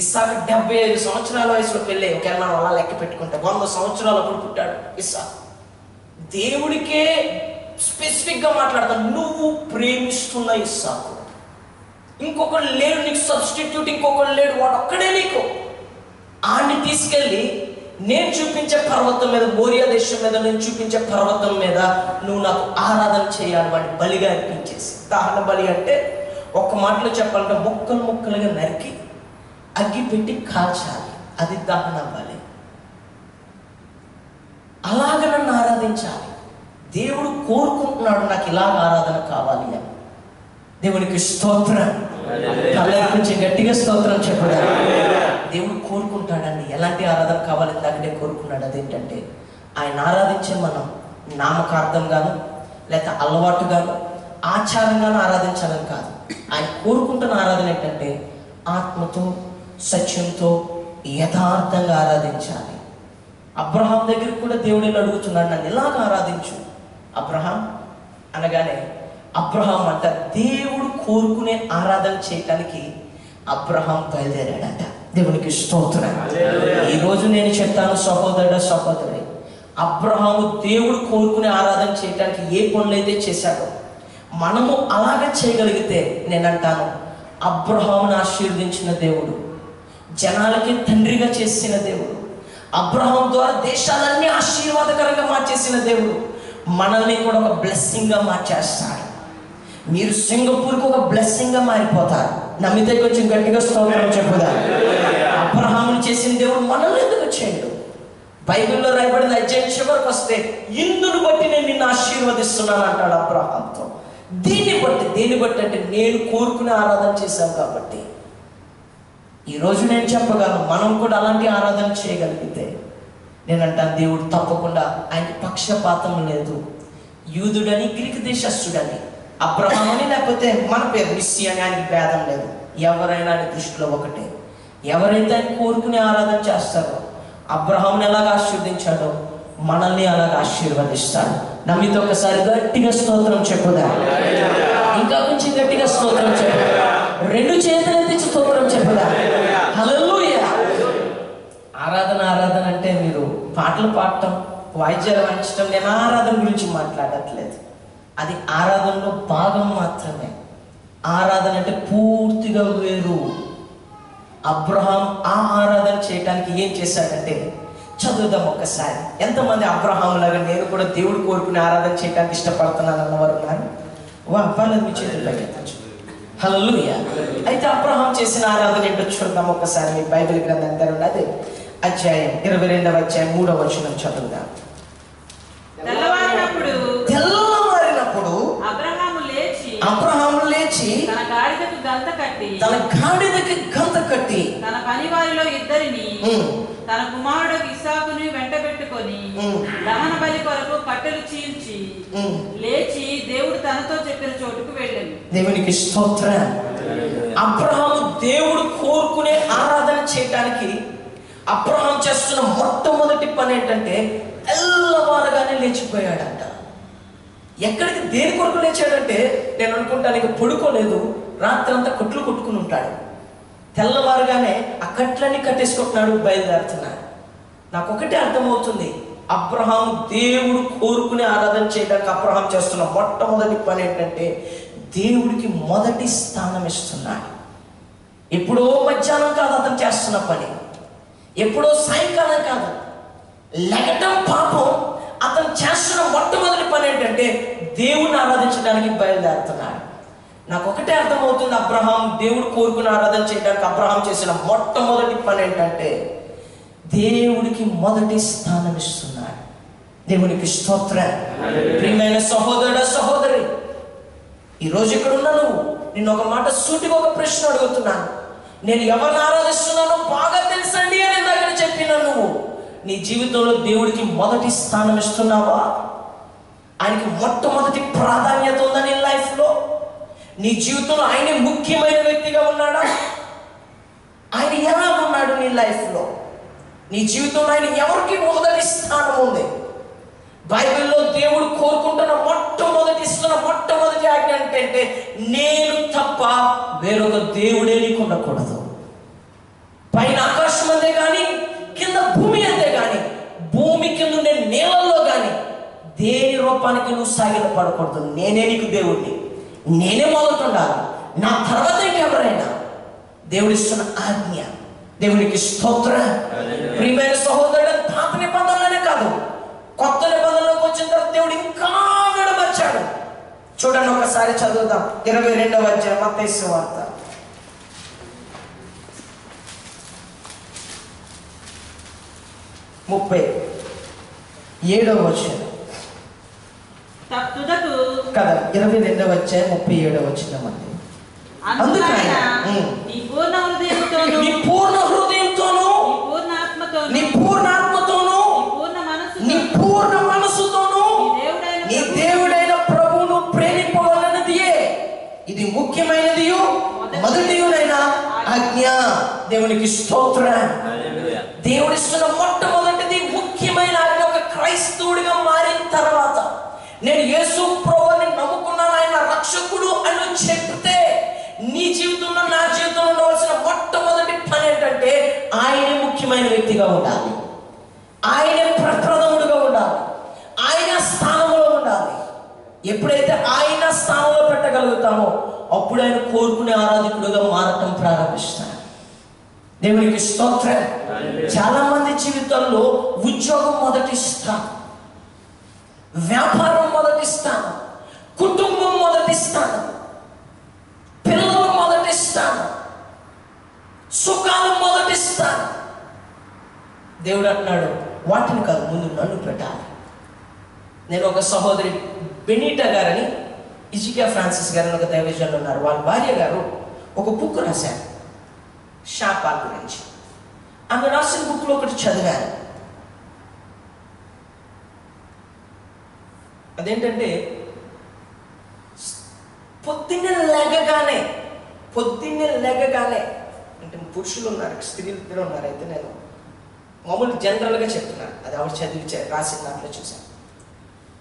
[SPEAKER 1] ఇస్సాకు 75 సంవత్సరాల వయసులో పెళ్ళి. ఒకవేళ మనం అలా లెక్క పెట్టుకుంటే 100 సంవత్సరాలప్పుడు పుట్టాడు ఇస్సాకు. దేవుడికే స్పెసిఫిక్ గా మాట్లాడతాడు, నువ్వు ప్రేమిస్తున్న ఇస్సాకు. ఇంకొకడు లేడు నీకు సబ్స్టిట్యూట్, ఇంకొకడు లేడు, వాడు ఒక్కడే నీకు. ఆడిని తీసుకెళ్ళి నేను చూపించే పర్వతం మీద, మోరియా దేశం మీద నేను చూపించే పర్వతం మీద నువ్వు నాకు ఆరాధన చేయాలి. వాడిని బలిగా అర్పించేసి. దహన బలి అంటే ఒక్క మాటలో చెప్పాలంటే ముక్కలుగా నరికి అగ్గి పెట్టి కాల్చాలి. అది దహన బలి. అలాగ నన్ను ఆరాధించాలి. దేవుడు కోరుకుంటున్నాడు నాకు ఇలాగ ఆరాధన కావాలి అని. దేవునికి స్తోత్రం. తల గురించి గట్టిగా స్తోత్రం చెప్పాడు. దేవుడు కోరుకుంటాడండి ఎలాంటి ఆరాధన కావాలి. ఇందాకనే కోరుకున్నాడు. అదేంటంటే ఆయన ఆరాధించే మనం నామకార్థంగాను లేక అలవాటుగాను ఆచారంగాను ఆరాధించాలని కాదు. ఆయన కోరుకుంటున్న ఆరాధన ఏంటంటే ఆత్మతో, సత్యంతో, యథార్థంగా ఆరాధించాలి. అబ్రహాం దగ్గరికి కూడా దేవుడిని అడుగుతున్నాడు, నన్ను ఎలాగ ఆరాధించు అబ్రహాం అనగానే అబ్రహాం అంట దేవుడు కోరుకునే ఆరాధన చేయటానికి అబ్రహాం బయలుదేరాడట. దేవునికి స్తోత్రం. ఈరోజు నేను చెప్తాను సహోదరుడ, సహోదరి, అబ్రహాము దేవుడు కోరుకునే ఆరాధన చేయడానికి ఏ పనులైతే చేశాడో మనము అలాగే చేయగలిగితే నేనంటాను, అబ్రహామును ఆశీర్వదించిన దేవుడు, జనాలకి తండ్రిగా చేసిన దేవుడు, అబ్రహాం ద్వారా దేశాలన్నీ ఆశీర్వాదకరంగా మార్చేసిన దేవుడు మనల్ని కూడా ఒక బ్లెస్సింగ్గా మార్చేస్తాడు. మీరు సింగపూర్కి ఒక బ్లెస్సింగ్గా మారిపోతారు. నమ్మితే కొంచెం గట్టిగా స్తోత్రం చెప్పుదా. అబ్రహామును చేసిన దేవుడు మనల్ని ఎందుకు చేయడు? బైబిల్లో రాయబడిన అధ్యాయం చివరికి వస్తే, ఇందును బట్టి నేను నిన్ను ఆశీర్వదిస్తున్నాను అంటాడు అబ్రహాంతో. దేన్ని బట్టి అంటే నేను కోరుకునే ఆరాధన చేశాను కాబట్టి. ఈరోజు నేను చెప్పగలను, మనం కూడా అలాంటి ఆరాధన చేయగలిగితే నేనంటాను, దేవుడు తప్పకుండా ఆయనకి పక్షపాతం లేదు. యూదుడని గ్రీకు దేశస్థుడని, అబ్రహామని లేకపోతే మన పేరు మిస్సి అని ఆయనకి భేదం లేదు. ఎవరైనా ఆయన దృష్టిలో ఒకటే. ఎవరైతే ఆయన కోరుకునే ఆరాధన చేస్తారో, అబ్రహాముని ఎలాగ ఆశీర్వదించాడో మనల్ని అలాగ ఆశీర్వదిస్తాడు. నమ్మితే ఒకసారి గట్టిగా స్తోత్రం చెప్పుదా. ఇంకా కొంచెం గట్టిగా స్తోత్రం చెప్పుదా. రెండు చేతులెత్తి స్తోత్రం చెప్పుదా. హల్లెలూయా. ఆరాధన అంటే మీరు పాటలు పాడటం, వాయిద్యాలు వాయించడం, నేను ఆరాధన గురించి మాట్లాడట్లేదు. అది ఆరాధనలో భాగం మాత్రమే. ఆరాధన అంటే పూర్తిగా వేరు. అబ్రహాం ఆ ఆరాధన చేయడానికి ఏం చేశాడంటే, చదువుదాం ఒక్కసారి. ఎంతమంది అబ్రహాం లాగా నేను కూడా దేవుడు కోరుకునే ఆరాధన చేయడానికి ఇష్టపడుతున్నాను అన్నవారు ఉన్నారు? పర్లేదు, మీ చేతులు తగ్గించు. హల్లెలూయా. అయితే అబ్రహాం చేసిన ఆరాధన ఏంటో చూద్దాం ఒక్కసారి. మీ బైబిల్ గ్రంథం తెరవండి. అదే అధ్యాయం 22వ అధ్యాయం 3వ వచనం చదువుదాం.
[SPEAKER 3] తెల్లవారినప్పుడు
[SPEAKER 1] అబ్రహాము లేచి
[SPEAKER 3] తన గాడిదకి గంత కట్టి తన పనివారిలో ఇద్దరిని తన కుమారుడు ఇస్సాకుని వెంట పెట్టుకొని దహన బలి కొరకు కట్టెలు చీల్చి లేచి దేవుడు తనతో చెప్పిన చోటుకు వెళ్ళాను.
[SPEAKER 1] దేవునికి స్తోత్రం. అబ్రహాము దేవుడు కోరుకునే ఆరాధన చేయడానికి అబ్రహాం చేస్తున్న మొట్టమొదటి పని ఏంటంటే, తెల్లవారుగానే లేచిపోయాడంట. ఎక్కడికి దేని కొరకు లేచాడంటే, నేను అనుకుంటాను ఇక పడుకోలేదు, రాత్రి అంతా కొట్లు కొట్టుకుని ఉంటాడు. తెల్లవారుగానే ఆ కట్లన్నీ కట్టేసుకుంటున్నాడు, బయలుదేరుతున్నాడు. నాకు ఒకటే అర్థమవుతుంది, అబ్రహాం దేవుడు కోరుకునే ఆరాధన చేయడానికి అబ్రహాం చేస్తున్న మొట్టమొదటి పని ఏంటంటే, దేవుడికి మొదటి స్థానం ఇస్తున్నాడు. ఎప్పుడో మధ్యాహ్నం కాదు అతను చేస్తున్న పని, ఎప్పుడో సాయంకాలం కాదు, లెగటం పాపం. అతను చేస్తున్న మొట్టమొదటి పని ఏంటంటే, దేవుణ్ణి ఆరాధించడానికి బయలుదేరుతున్నాడు. నాకు ఒకటే అర్థమవుతుంది, అబ్రహాం దేవుడు కోరుకుని ఆరాధన చేయడానికి అబ్రహాం చేసిన మొట్టమొదటి పని ఏంటంటే, దేవుడికి మొదటి స్థానం ఇస్తున్నాడు. దేవునికి స్తోత్రం. ప్రియమైన సహోదరుడా, సహోదరి, ఈరోజు ఇక్కడ ఉన్నా నువ్వు, నేను ఒక మాట సూటిగా ఒక ప్రశ్న అడుగుతున్నాను. నేను ఎవరిని ఆరాధిస్తున్నానో బాగా తెలుసండి అని ఇందాక చెప్పినా, నువ్వు నీ జీవితంలో దేవుడికి మొదటి స్థానం ఇస్తున్నావా? ఆయనకి మొట్టమొదటి ప్రాధాన్యత ఉందా నీ లైఫ్లో? నీ జీవితంలో ఆయనే ముఖ్యమైన వ్యక్తిగా ఉన్నాడా? ఆయన ఎలా ఉన్నాడు నీ లైఫ్లో? నీ జీవితంలో ఆయన ఎవరికి మొదటి స్థానం ఉంది? బైబిల్లో దేవుడు కోరుకుంటున్న మొట్టమొదటి ఆజ్ఞ ఏంటంటే, నేను తప్ప వేరొక దేవుడే నీకు ఉండకూడదు. పైన ఆకాశం అంతే కానీ, కింద భూమి అంతే కానీ, భూమి కింద ఉండే నీళ్ళల్లో కానీ దేని రూపానికి నువ్వు సాగిన పడకూడదు. నేనే నీకు దేవుడిని, నేనే మొదట ఉండాలి, నా తర్వాత ఇంకెవరైనా. దేవుడిస్తున్న ఆజ్ఞ. దేవునికి స్తోత్రం. ప్రియమైన సహోదరుడు, పాత నిబంధనలోనే కాదు, కొత్త నిబంధనలోకి వచ్చిన తర్వాత దేవుడు ఇంకా విడమర్చాడు. చూడండి ఒకసారి చదువుదాం. 22వ అధ్యాయం మత్తయి సువార్త 37వ వచనం కదా. 22వ అధ్యాయం 37వ వచనం అండి. అందుకైనా నీ పూర్ణ హృదయంతోను, నీ పూర్ణ ఆత్మతోను, నీ పూర్ణ మనసుతోను నీ దేవుడైన ప్రభువును ప్రేమింపవలనదియే ఇది ముఖ్యమైనది మొదటియునైన ఆజ్ఞ. దేవునికి స్తోత్రం. దేవుడిస్తున్న మొట్టమొదటిది ముఖ్యమైన ఆజ్ఞ. ఒక క్రైస్తవుడిగా మారిన తర్వాత, నేను యేసు ప్రభువుని నమ్ముకున్నాను, ఆయన రక్షకుడు అని చెప్తే, నీ జీవితంలో నా జీవితంలో ఉండవలసిన మొట్టమొదటి పని ఏంటంటే, ఆయనే ముఖ్యమైన వ్యక్తిగా ఉండాలి, ఆయనే ప్రప్రథముడుగా ఉండాలి. ఎప్పుడైతే ఆయన స్థానంలో పెట్టగలుగుతామో అప్పుడు ఆయన కోరుకునే ఆరాధకుడుగా మారటం ప్రారంభిస్తాడు. దేవునికి స్తోత్రం. చాలా మంది జీవితాల్లో ఉద్యోగం మొదటి స్థానం, వ్యాపారం మొదటి స్థానం, కుటుంబం మొదటి స్థానం, పిల్లలు మొదటి స్థానం, సుఖాలు మొదటి స్థానం. దేవుడు అంటున్నాడు వాటిని కాదు, ముందు నన్ను పెట్టాలి. నేను ఒక సహోదరి బెనీటా గారని, ఇజికా ఫ్రాన్సిస్ గారని ఒక దైవజనులు ఉన్నారు. వాళ్ళ భార్య గారు ఒక బుక్ రాశారు శాపాల గురించి. ఆమె రాసిన బుక్లో ఒకటి చదివాను. అదేంటంటే పొద్దున్నే లేగగానే అంటే పురుషులు ఉన్నారు, స్త్రీలు ఇద్దరు ఉన్నారు. అయితే నేను మామూలు జనరల్గా చెప్తున్నాను, అది ఆవిడ చదివి రాసిన దాంట్లో చూశాను.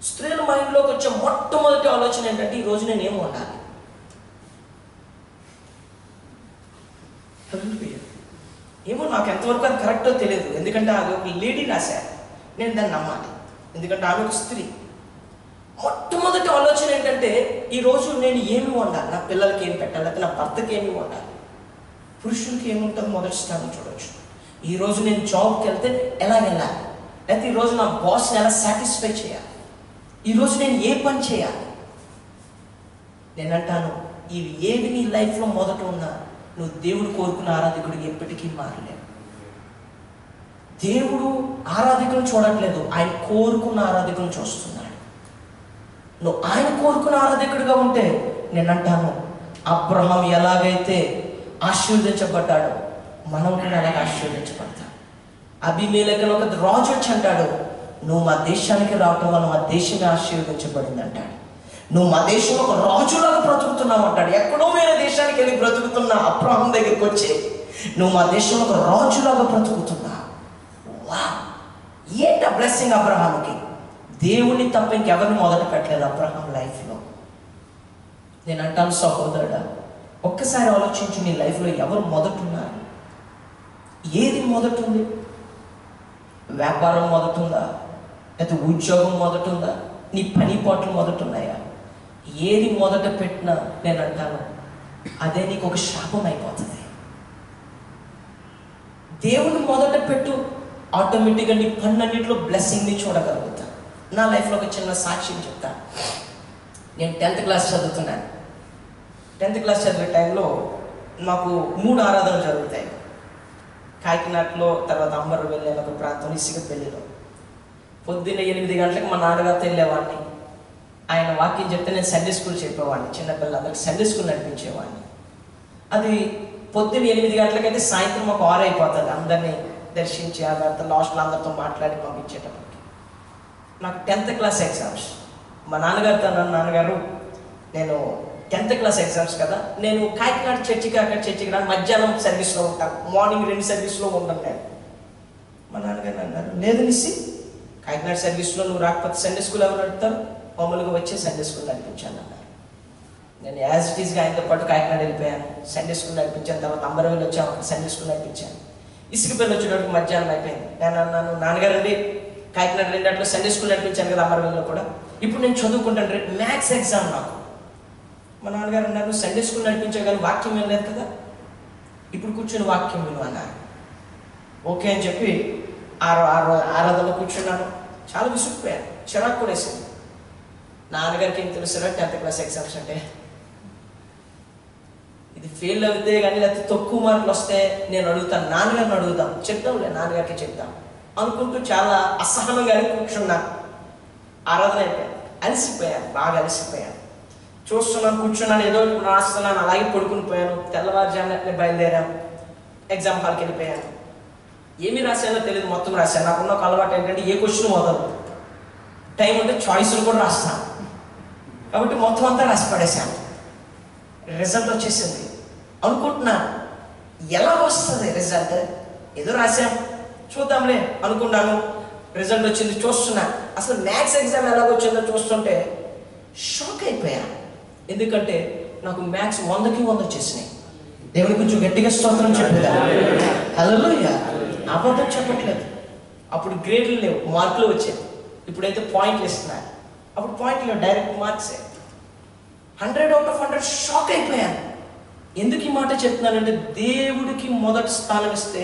[SPEAKER 1] స్త్రీల మైండ్లోకి వచ్చే మొట్టమొదటి ఆలోచన ఏంటంటే ఈరోజు నేను ఏం వండాలి. ఏమో నాకు ఎంతవరకు అది కరెక్టో తెలియదు, ఎందుకంటే అది ఒక లేడీ రాశారు, నేను దాన్ని నమ్మాలి, ఎందుకంటే ఆమె ఒక స్త్రీ. మొట్టమొదటి ఆలోచన ఏంటంటే ఈరోజు నేను ఏమి వండాలి, నా పిల్లలకి ఏం పెట్టాలి, లేకపోతే నా భర్తకి ఏమి వండాలి. పురుషులకి ఏముంటుంది మొదటి స్థానం చూడవచ్చు. ఈరోజు నేను జాబ్కి వెళ్తే ఎలా వెళ్ళాలి, లేకపోతే ఈరోజు నా బాస్ని ఎలా సాటిస్ఫై చేయాలి, ఈరోజు నేను ఏ పని చేయాలి. నేను అంటాను ఇవి ఏవి నీ లైఫ్లో మొదట ఉన్నా నువ్వు దేవుడు కోరుకున్న ఆరాధకుడికి ఎప్పటికీ మారలేవు. దేవుడు ఆరాధకులను చూడట్లేదు, ఆయన కోరుకున్న ఆరాధకులను చూస్తున్నాడు. నువ్వు ఆయన కోరుకున్న ఆరాధకుడిగా ఉంటే నేను అంటాను అబ్రహాం ఎలాగైతే ఆశీర్వదించబడ్డాడో మనం కూడా అలాగే ఆశీర్వదించబడతాం. అబీమెలెకును ఒక రాజు వచ్చి అంటాడు, నువ్వు మా దేశానికి రావటం వల్ల మా దేశమే ఆశీర్వదించబడింది అంటాడు. నువ్వు మా దేశంలో ఒక రాజులాగా బ్రతుకుతున్నావు అంటాడు. ఎక్కడో వేరే దేశానికి వెళ్ళి బ్రతుకుతున్నా అబ్రహాం దగ్గరికి వచ్చి నువ్వు మా దేశంలో ఒక రాజులాగా బ్రతుకుతున్నా. వా, ఏంట బ్లెస్సింగ్ అబ్రహాంకి. దేవుని తప్ప ఇంకెవరిని మొదట పెట్టలేదు అబ్రహాం లైఫ్లో. నేను అంటాను సహోదరుడా, ఒక్కసారి ఆలోచించు, నీ లైఫ్లో ఎవరు మొదటున్నారు? ఏది మొదటుంది? వ్యాపారం మొదటుందా, లేకపోతే ఉద్యోగం మొదటుందా, నీ పని పాటలు మొదటున్నాయా? ఏది మొదట పెట్టినా నేను అంటాను అదే నీకు ఒక శాపం అయిపోతుంది. దేవుని మొదట పెట్టు, ఆటోమేటిక్గా నీ పన్నన్నింటిలో బ్లెస్సింగ్ని చూడగలుగుతా. నా లైఫ్లో ఒక చిన్న సాక్ష్యం చెప్తాను. నేను 10th క్లాస్ చదువుతున్నాను. 10th క్లాస్ చదివే టైంలో మాకు 3 ఆరాధనలు జరుగుతాయి. కాకినాడలో, తర్వాత అంబర్ వెళ్ళే ఒక ప్రాంతం ఇసుకపల్లిలో. పొద్దున్న 8 గంటలకు మా నాన్నగారితో వెళ్ళేవాడిని. ఆయన వాక్యం చెప్తే నేను సండే స్కూల్ చెప్పేవాడిని, చిన్నపిల్లలందరికీ సండే స్కూల్ నడిపించేవాడిని. అది పొద్దున్న 8 గంటలకైతే సాయంత్రం ఒక 6 అయిపోతుంది. అందరినీ దర్శించి ఆ తర్వాత లాస్ట్లో అందరితో మాట్లాడి పంపించేటప్పటికి నాకు 10th క్లాస్ ఎగ్జామ్స్. మా నాన్నగారితో అన్నాను, నాన్నగారు నేను 10th క్లాస్ ఎగ్జామ్స్ కదా, నేను కాకినాడ చర్చికి అక్కడ చర్చికి రాను, మధ్యాహ్నం సర్వీస్లో ఉంటాను, మార్నింగ్ 2 సర్వీస్లో ఉండను నేను. మా నాన్నగారు అన్నారు, లేదు నిస్సి, కాకినాడ సర్వీస్లో నువ్వు రాకపోతే సండే స్కూల్ ఎవరు నడుపుతారు, మామూలుగా వచ్చి సండే స్కూల్ నడిపించాను అన్నారు. నేను యాజ్ ఇట్ ఈస్గా ఆయనతో పాటు కాకినాడ వెళ్ళిపోయాను, సండే స్కూల్ నడిపించాను. తర్వాత అంబరవెల్లి వచ్చాము, అక్కడ సండే స్కూల్ నడిపించాను. ఇసుకపల్లి వచ్చేటప్పుడు మధ్యాహ్నం అయిపోయింది. నేను అన్నాను, నాన్నగారు అండి కాకినాడ 2 సండే స్కూల్ నడిపించాను కదా అంబరవెల్లిలో కూడా, ఇప్పుడు నేను చదువుకుంటాను, రేపు మ్యాథ్స్ ఎగ్జామ్ నాకు. మా నాన్నగారు అన్నారు, సండే స్కూల్ నడిపించావు కానీ వాక్యం వినలేదు కదా, ఇప్పుడు కూర్చొని వాక్యం విను అన్నారు. ఓకే అని చెప్పి ఆరాధనలో కూర్చున్నాను. చాలా విసుక్కుపోయాను, చిరాకు కూడా వేసింది. నాన్నగారికి ఏం తెలుసు 10th క్లాస్ ఎగ్జామ్స్ అంటే, ఇది ఫెయిల్ అవుతే కానీ లేకపోతే తక్కువ మార్కులు వస్తే నేను అడుగుతాను, నాన్నగారిని అడుగుదాం, చెప్తాంలే నాన్నగారికి చెప్తాం అనుకుంటూ చాలా అసహనంగానే కూర్చున్నాను. ఆరాధన అయిపోయాను, అలసిపోయాను, బాగా అలసిపోయాను. చూస్తున్నాను, కూర్చున్నాను, ఏదో రాస్తున్నాను, అలాగే పడుకుని పోయాను. తెల్లవారుజామున బయలుదేరాను, ఎగ్జామ్ హాల్కి వెళ్ళిపోయాను. ఏమి రాశానో తెలియదు, మొత్తం రాశాను. నాకున్న ఒక అలవాటు ఏంటంటే ఏ క్వశ్చన్ వదలదు, టైం ఉంటే చాయిస్లు కూడా రాస్తాను. కాబట్టి మొత్తం అంతా రాసి పడేశాను. రిజల్ట్ వచ్చేసింది. అనుకుంటున్నాను ఎలా వస్తుంది రిజల్ట్, ఏదో రాశాను చూద్దాంలే అనుకున్నాను. రిజల్ట్ వచ్చింది, చూస్తున్నాను. అసలు మ్యాథ్స్ ఎగ్జామ్ ఎలాగొచ్చిందో చూస్తుంటే షాక్ అయిపోయాను. ఎందుకంటే నాకు మ్యాథ్స్ 100కి 100 వచ్చేసినాయి. దేవుని కొంచెం గట్టిగా స్తోత్రం చెప్పేదా. హల్లెలూయా. అబద్ధం చెప్పట్లేదు. అప్పుడు గ్రేడ్లు లేవు, మార్కులు వచ్చేది. ఇప్పుడైతే పాయింట్లు ఇస్తున్నారు. అప్పుడు పాయింట్లో డైరెక్ట్ మార్క్సే. 100 out of 100 షాక్ అయిపోయాను. ఎందుకు ఈ మాట చెప్తున్నానంటే, దేవుడికి మొదటి స్థానం ఇస్తే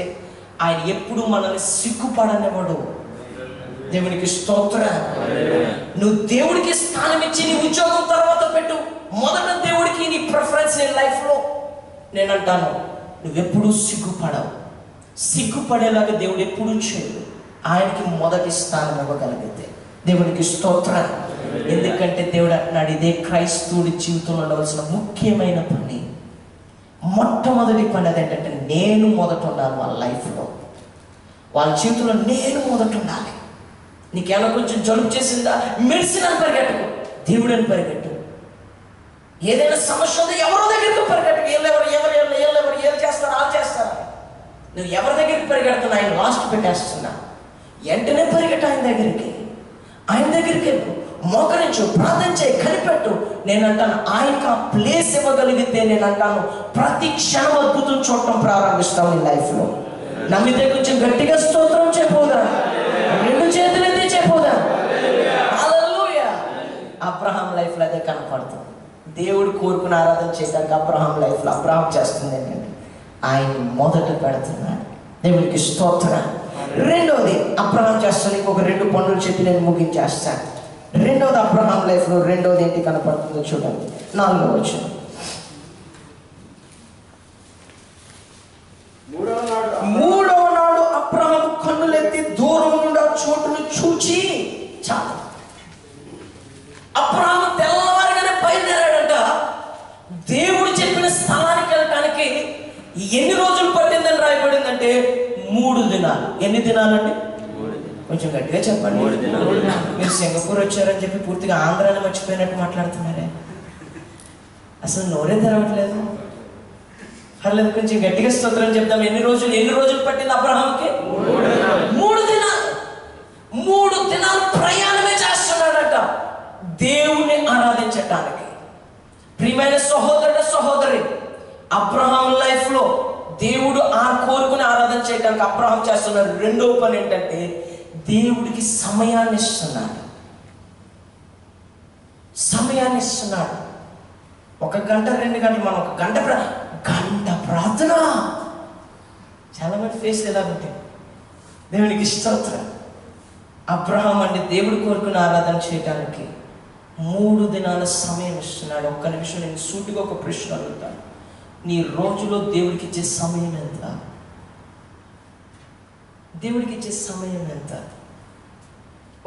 [SPEAKER 1] ఆయన ఎప్పుడు మనల్ని సిగ్గుపడనివ్వడు. దేవునికి స్తోత్రం. నువ్వు దేవుడికి స్థానం ఇచ్చి నీ ఉద్యోగం తర్వాత పెట్టు, మొదట దేవుడికి నీ ప్రిఫరెన్స్ నీ లైఫ్లో. నేను అంటాను, నువ్వెప్పుడూ సిగ్గుపడవు. సిగ్గుపడేలాగా దేవుడు ఎప్పుడూ చేయడు. ఆయనకి మొదటి స్థానం ఇవ్వగలిగితే దేవునికి స్తోత్రం. ఎందుకంటే దేవుడు అంటున్నాడు, ఇదే క్రైస్తవుడి జీవితంలో ఉండవలసిన ముఖ్యమైన పని. మొట్టమొదటి పని అదేంటంటే, నేను మొదట ఉండాలి వాళ్ళ లైఫ్లో, వాళ్ళ జీవితంలో నేను మొదట ఉండాలి. నీకేమో కొంచెం జలుబు చేసిందా, మెడిసిన్ అని పరిగెట్టకు, దేవుడని పరిగెట్టు. ఏదైనా సమస్య ఉందో ఎవరో దగ్గరికి పరిగెట్టు. ఎవరు ఏం చేస్తారో వాళ్ళు చేస్తారా. నువ్వు ఎవరి దగ్గరికి పరిగెడుతున్నా, ఆయన లాస్ట్ పెట్టేస్తున్నా, వెంటనే పరిగెట్టు ఆయన దగ్గరికి. ఆయన దగ్గరికి వెళ్ళు, మోకరించు, ప్రార్థన చేయి, కనిపెట్టు. నేను అంటాను, ఆయనకు ఆ ప్లేస్ ఇవ్వగలిగితే నేను అంటాను ప్రతి క్షణం అద్భుతం చూడటం ప్రారంభిస్తాం నీ లైఫ్లో. నమ్మితే కొంచెం గట్టిగా స్తోత్రం చెప్పోదా, 2 చేతులైతే చెప్పోదా. హల్లెలూయా. అబ్రహాం లైఫ్లో అదే కనపడుతుంది. దేవుడు కోరుకుని ఆరాధన చేయడానికి అబ్రహాం లైఫ్లో అబ్రహాం చేస్తుంది ఏంటంటే, ఆయన మొదట పెడుతున్నాడు. దేవుడికి స్తోత్రం. రెండోది అబ్రహాం చేస్తాను, ఇంకొక 2 పనులు చెప్పి నేను ముగించేస్తాను. రెండోది అబ్రహాం లైఫ్లో రెండోది ఏంటి కనపడుతుందో చూడండి. 4వ వచనం. మూడవ నాడు అబ్రహాం కన్నులెత్తి దూరం నుండి ఆ చోటును చూచి, చాలు. అబ్రహాం తెల్లవారుగానే బయలుదేరాడంట. దేవుడు చెప్పిన స్థలానికి వెళ్ళటానికి ఎన్ని రోజులు పట్టిందని రాయబడిందంటే 3 దినాలు. ఎన్ని దినాలండి? కొంచెం గట్టిగా చెప్పండి. మీరు సింగపూర్ వచ్చారని చెప్పి పూర్తిగా ఆంధ్రాని మర్చిపోయినట్టు మాట్లాడుతున్నారే, అసలు నోరే తెరవట్లేదు. పర్లేదు, కొంచెం గట్టిగా స్తోత్రం చెప్తాం. ఎన్ని రోజులు పట్టింది అబ్రహాంకి? 3 దినాలు. 3 దినాలు ప్రయాణమే చేస్తున్నాడట దేవుణ్ణి ఆరాధించటానికి. ప్రియమైన సహోదరుడు సహోదరి, అబ్రహాం లైఫ్ లో దేవుడు కోరుకుని ఆరాధన చేయడానికి అబ్రహాం చేస్తున్న రెండో పని ఏంటంటే, దేవుడికి సమయాన్ని ఇస్తున్నాడు. 1 గంట 2 గంటలు, మనం 1 గంట ప్రార్థన. చాలా మంది ఫేస్ ఎలా ఉంటాయి. దేవునికి స్తోత్రం. అబ్రహాం అంటే దేవుడు కోరుకుని ఆరాధన చేయడానికి 3 దినాల సమయం ఇస్తున్నాడు. ఒక్క నిమిషం నేను సూటిగా ఒక ప్రశ్న అడుగుతాను. నీ రోజులో దేవుడికి ఇచ్చే సమయం ఎంత? దేవుడికి ఇచ్చే సమయం ఎంత?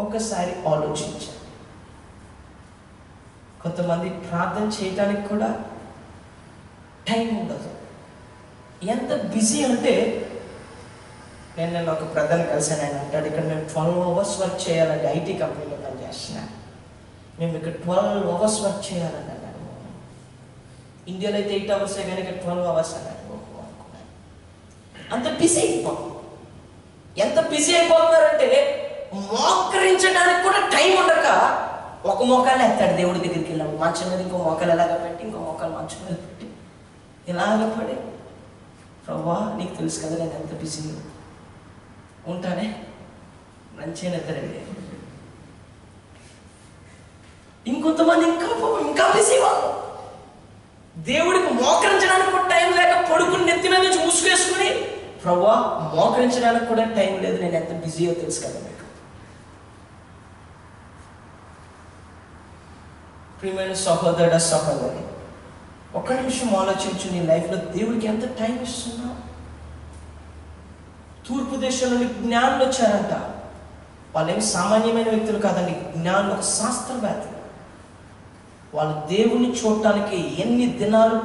[SPEAKER 1] ఒకసారి ఆలోచించండి. కొంతమంది ప్రార్థన చేయడానికి కూడా టైం ఉండదు. ఎంత బిజీ అంటే, నేను ఒక బ్రదర్ని కలిసాను. ఆయన అంటాడు, ఇక్కడ మేము 12 hours వర్క్ చేయాలంటే, ఐటీ కంపెనీలో పని చేస్తున్నాను, మేము ఇక్కడ 12 hours వర్క్ చేయాలని అన్నాడు. ఇండియాలో అయితే 8 hours కానీ ఇక్కడ 12 hours అన్నాడు. అంత బిజీ అయిపోతాం. ఎంత బిజీ అయిపోతున్నారంటే, మోకరించడానికి కూడా టైం ఉండక ఒక మోకాలు ఎత్తాడు దేవుడి దగ్గరికి వెళ్ళాము. మంచం మీద ఇంకో మోకాలు ఎలాగ పెట్టి, ఇంకో మోకాలు మంచం మీద పెట్టి ఇలాగ పడి, ప్రభువా నీకు తెలుసు కదా నేను ఎంత బిజీ ఉంటానే, మంచిగా నిద్రండి. ఇంకొంతమంది ఇంకా బిజీ వాళ్ళు. దేవుడికి మోకరించడానికి కూడా టైం లేక పడుకుని నెత్తి మీద నుంచి ముసుగేసుకుని, ప్రభువా మోకరించడానికి కూడా టైం లేదు, నేను ఎంత బిజీయో తెలుసు కదా మీకు. ప్రియమైన సహోదరుడ సహోదరి, 1 నిమిషం ఆలోచించు. నీ లైఫ్లో దేవుడికి ఎంత టైం ఇస్తున్నావు? తూర్పు దేశంలోని జ్ఞానులు వచ్చారంట. వాళ్ళేమి సామాన్యమైన వ్యక్తులు కాదండి, జ్ఞానులు, ఒక శాస్త్రవేత్తలు. వాళ్ళు దేవుణ్ణి చూడటానికి ఎన్ని దినాలు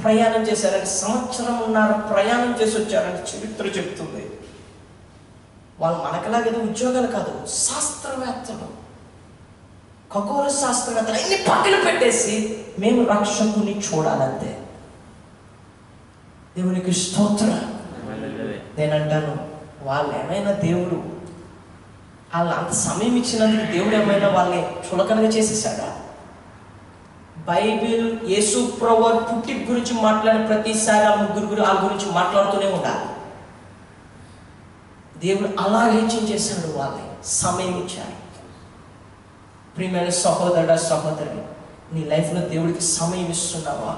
[SPEAKER 1] ప్రయాణం చేశారని, 1.5 సంవత్సరం ప్రయాణం చేసి వచ్చారని చరిత్ర చెప్తుంది. వాళ్ళు మనకలాగే ఉద్యోగాలు కాదు, శాస్త్రవేత్తలు, ఖగోళ శాస్త్రవేత్తలు. అన్ని పక్కన పెట్టేసి మేము రక్షకుని చూడాలంతే. దేవునికి స్తోత్రం. నేనంటాను, వాళ్ళు ఏమైనా దేవుడు వాళ్ళు అంత సమయం ఇచ్చినందుకు దేవుడు ఏమైనా వాళ్ళని చులకనగా చేసేసాడా? బైబిల్ యేసు ప్రభువు పుట్టి గురించి మాట్లాడిన ప్రతిసారి ఆ 3 వాళ్ళ గురించి మాట్లాడుతూనే ఉండాలి. దేవుడు అలా హెచ్చించేశాడు, వాళ్ళని సమయం ఇచ్చాడు. ప్రియమైన సహోదరుడా, సహోదరి, నీ లైఫ్లో దేవుడికి సమయం ఇస్తున్నావా?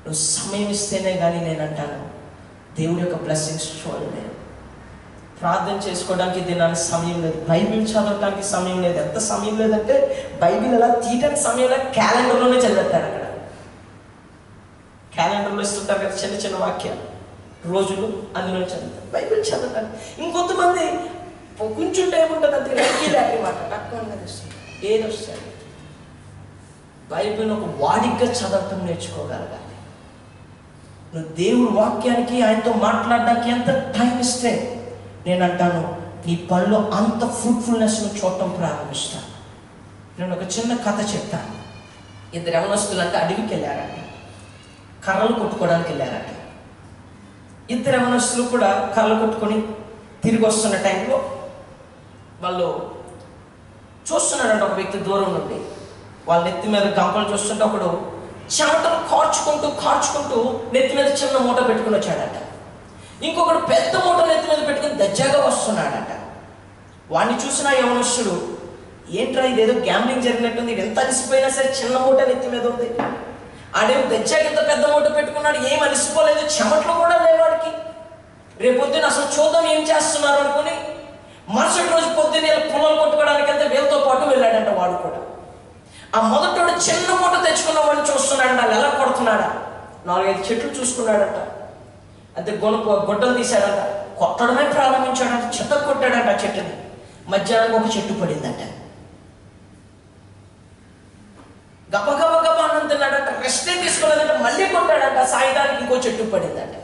[SPEAKER 1] నువ్వు సమయం ఇస్తేనే కానీ నేను అంటాను దేవుడి యొక్క బ్లెస్సింగ్స్ చూడలేదు. ప్రార్థన చేసుకోవడానికి దినానికి సమయం లేదు, బైబిల్ చదవడానికి సమయం లేదు. ఎంత సమయం లేదంటే బైబిల్ ఎలా తీయడానికి సమయం లేదు, క్యాలెండర్లోనే చదివేస్తారు. అక్కడ క్యాలెండర్లో ఇస్తుంటారు కదా చిన్న చిన్న వాక్యాలు, రోజులు, అందులో చదువుతారు. బైబిల్ చదవటానికి ఇంకొంతమంది కొంచెం టైం ఉంటుంది, అంతే లైకి మాట తక్కువ ఏది వస్తుంది. బైబిల్ ఒక వాడిగా చదవటం నేర్చుకోగలగాలి. నువ్వు దేవుడి వాక్యానికి, ఆయనతో మాట్లాడడానికి ఎంత టైం ఇస్తే నేను అంటాను నీ పనిలో అంత ఫ్రూట్ఫుల్నెస్ను చూడటం ప్రారంభిస్తాను. నేను ఒక చిన్న కథ చెప్తాను. ఇద్దరు యవనస్తులు అంటే అడవికి వెళ్ళారట, కర్రలు కొట్టుకోవడానికి వెళ్ళారట. ఇద్దరు యవనస్తులు కూడా కర్రలు కొట్టుకొని తిరిగి వస్తున్న టైంలో వాళ్ళు చూస్తున్నాడంట ఒక వ్యక్తి దూరం నుండి. వాళ్ళ నెత్తి మీద గంపలు చూస్తుంటే ఒకడు చెమటలు కార్చుకుంటూ నెత్తి మీద చిన్న మూట పెట్టుకుని వచ్చాడట. ఇంకొకడు పెద్ద మూట నెత్తి మీద పెట్టుకుని దజ్జాగా వస్తున్నాడట. వాడిని చూసిన యవనస్తుడు, ఏంట్రా ఇదేదో గ్యాంబ్లింగ్ జరిగినట్టుంది, ఎంత అలసిపోయినా సరే చిన్న మూట నెత్తి మీద ఉంది. ఆడేమో దజ్జాగా ఇంత పెద్ద మూట పెట్టుకున్నాడు, ఏం అలసిపోలేదు, చెమట్లు కూడా లేవు వాడికి. రేపొద్దున అసలు చూద్దాం ఏం చేస్తున్నారు అనుకుని మరుసటి రోజు పొద్దున్న పొలాలు కొట్టుకోవడానికి అంతా వీళ్ళతో పాటు వెళ్ళాడంట. వాడు కూడా ఆ మొదటోడు చిన్న మూట తెచ్చుకున్న వాడిని చూస్తున్నాడంట, వాళ్ళు ఎలా కొడుతున్నాడా. 4-5 చెట్లు చూసుకున్నాడట, అంతే గొడ్డలు తీశాడంట, కొట్టడమే ప్రారంభించాడంట, చెత్త కొట్టాడంట ఆ చెట్టుని. మధ్యాహ్నం ఒక చెట్టు పడిందంట, గబగబ అన్నం తిన్నాడంట, రెస్టే తీసుకోలేదంట, మళ్ళీ కొట్టాడంట. సాయంత్రానికి ఇంకో చెట్టు పడిందంట,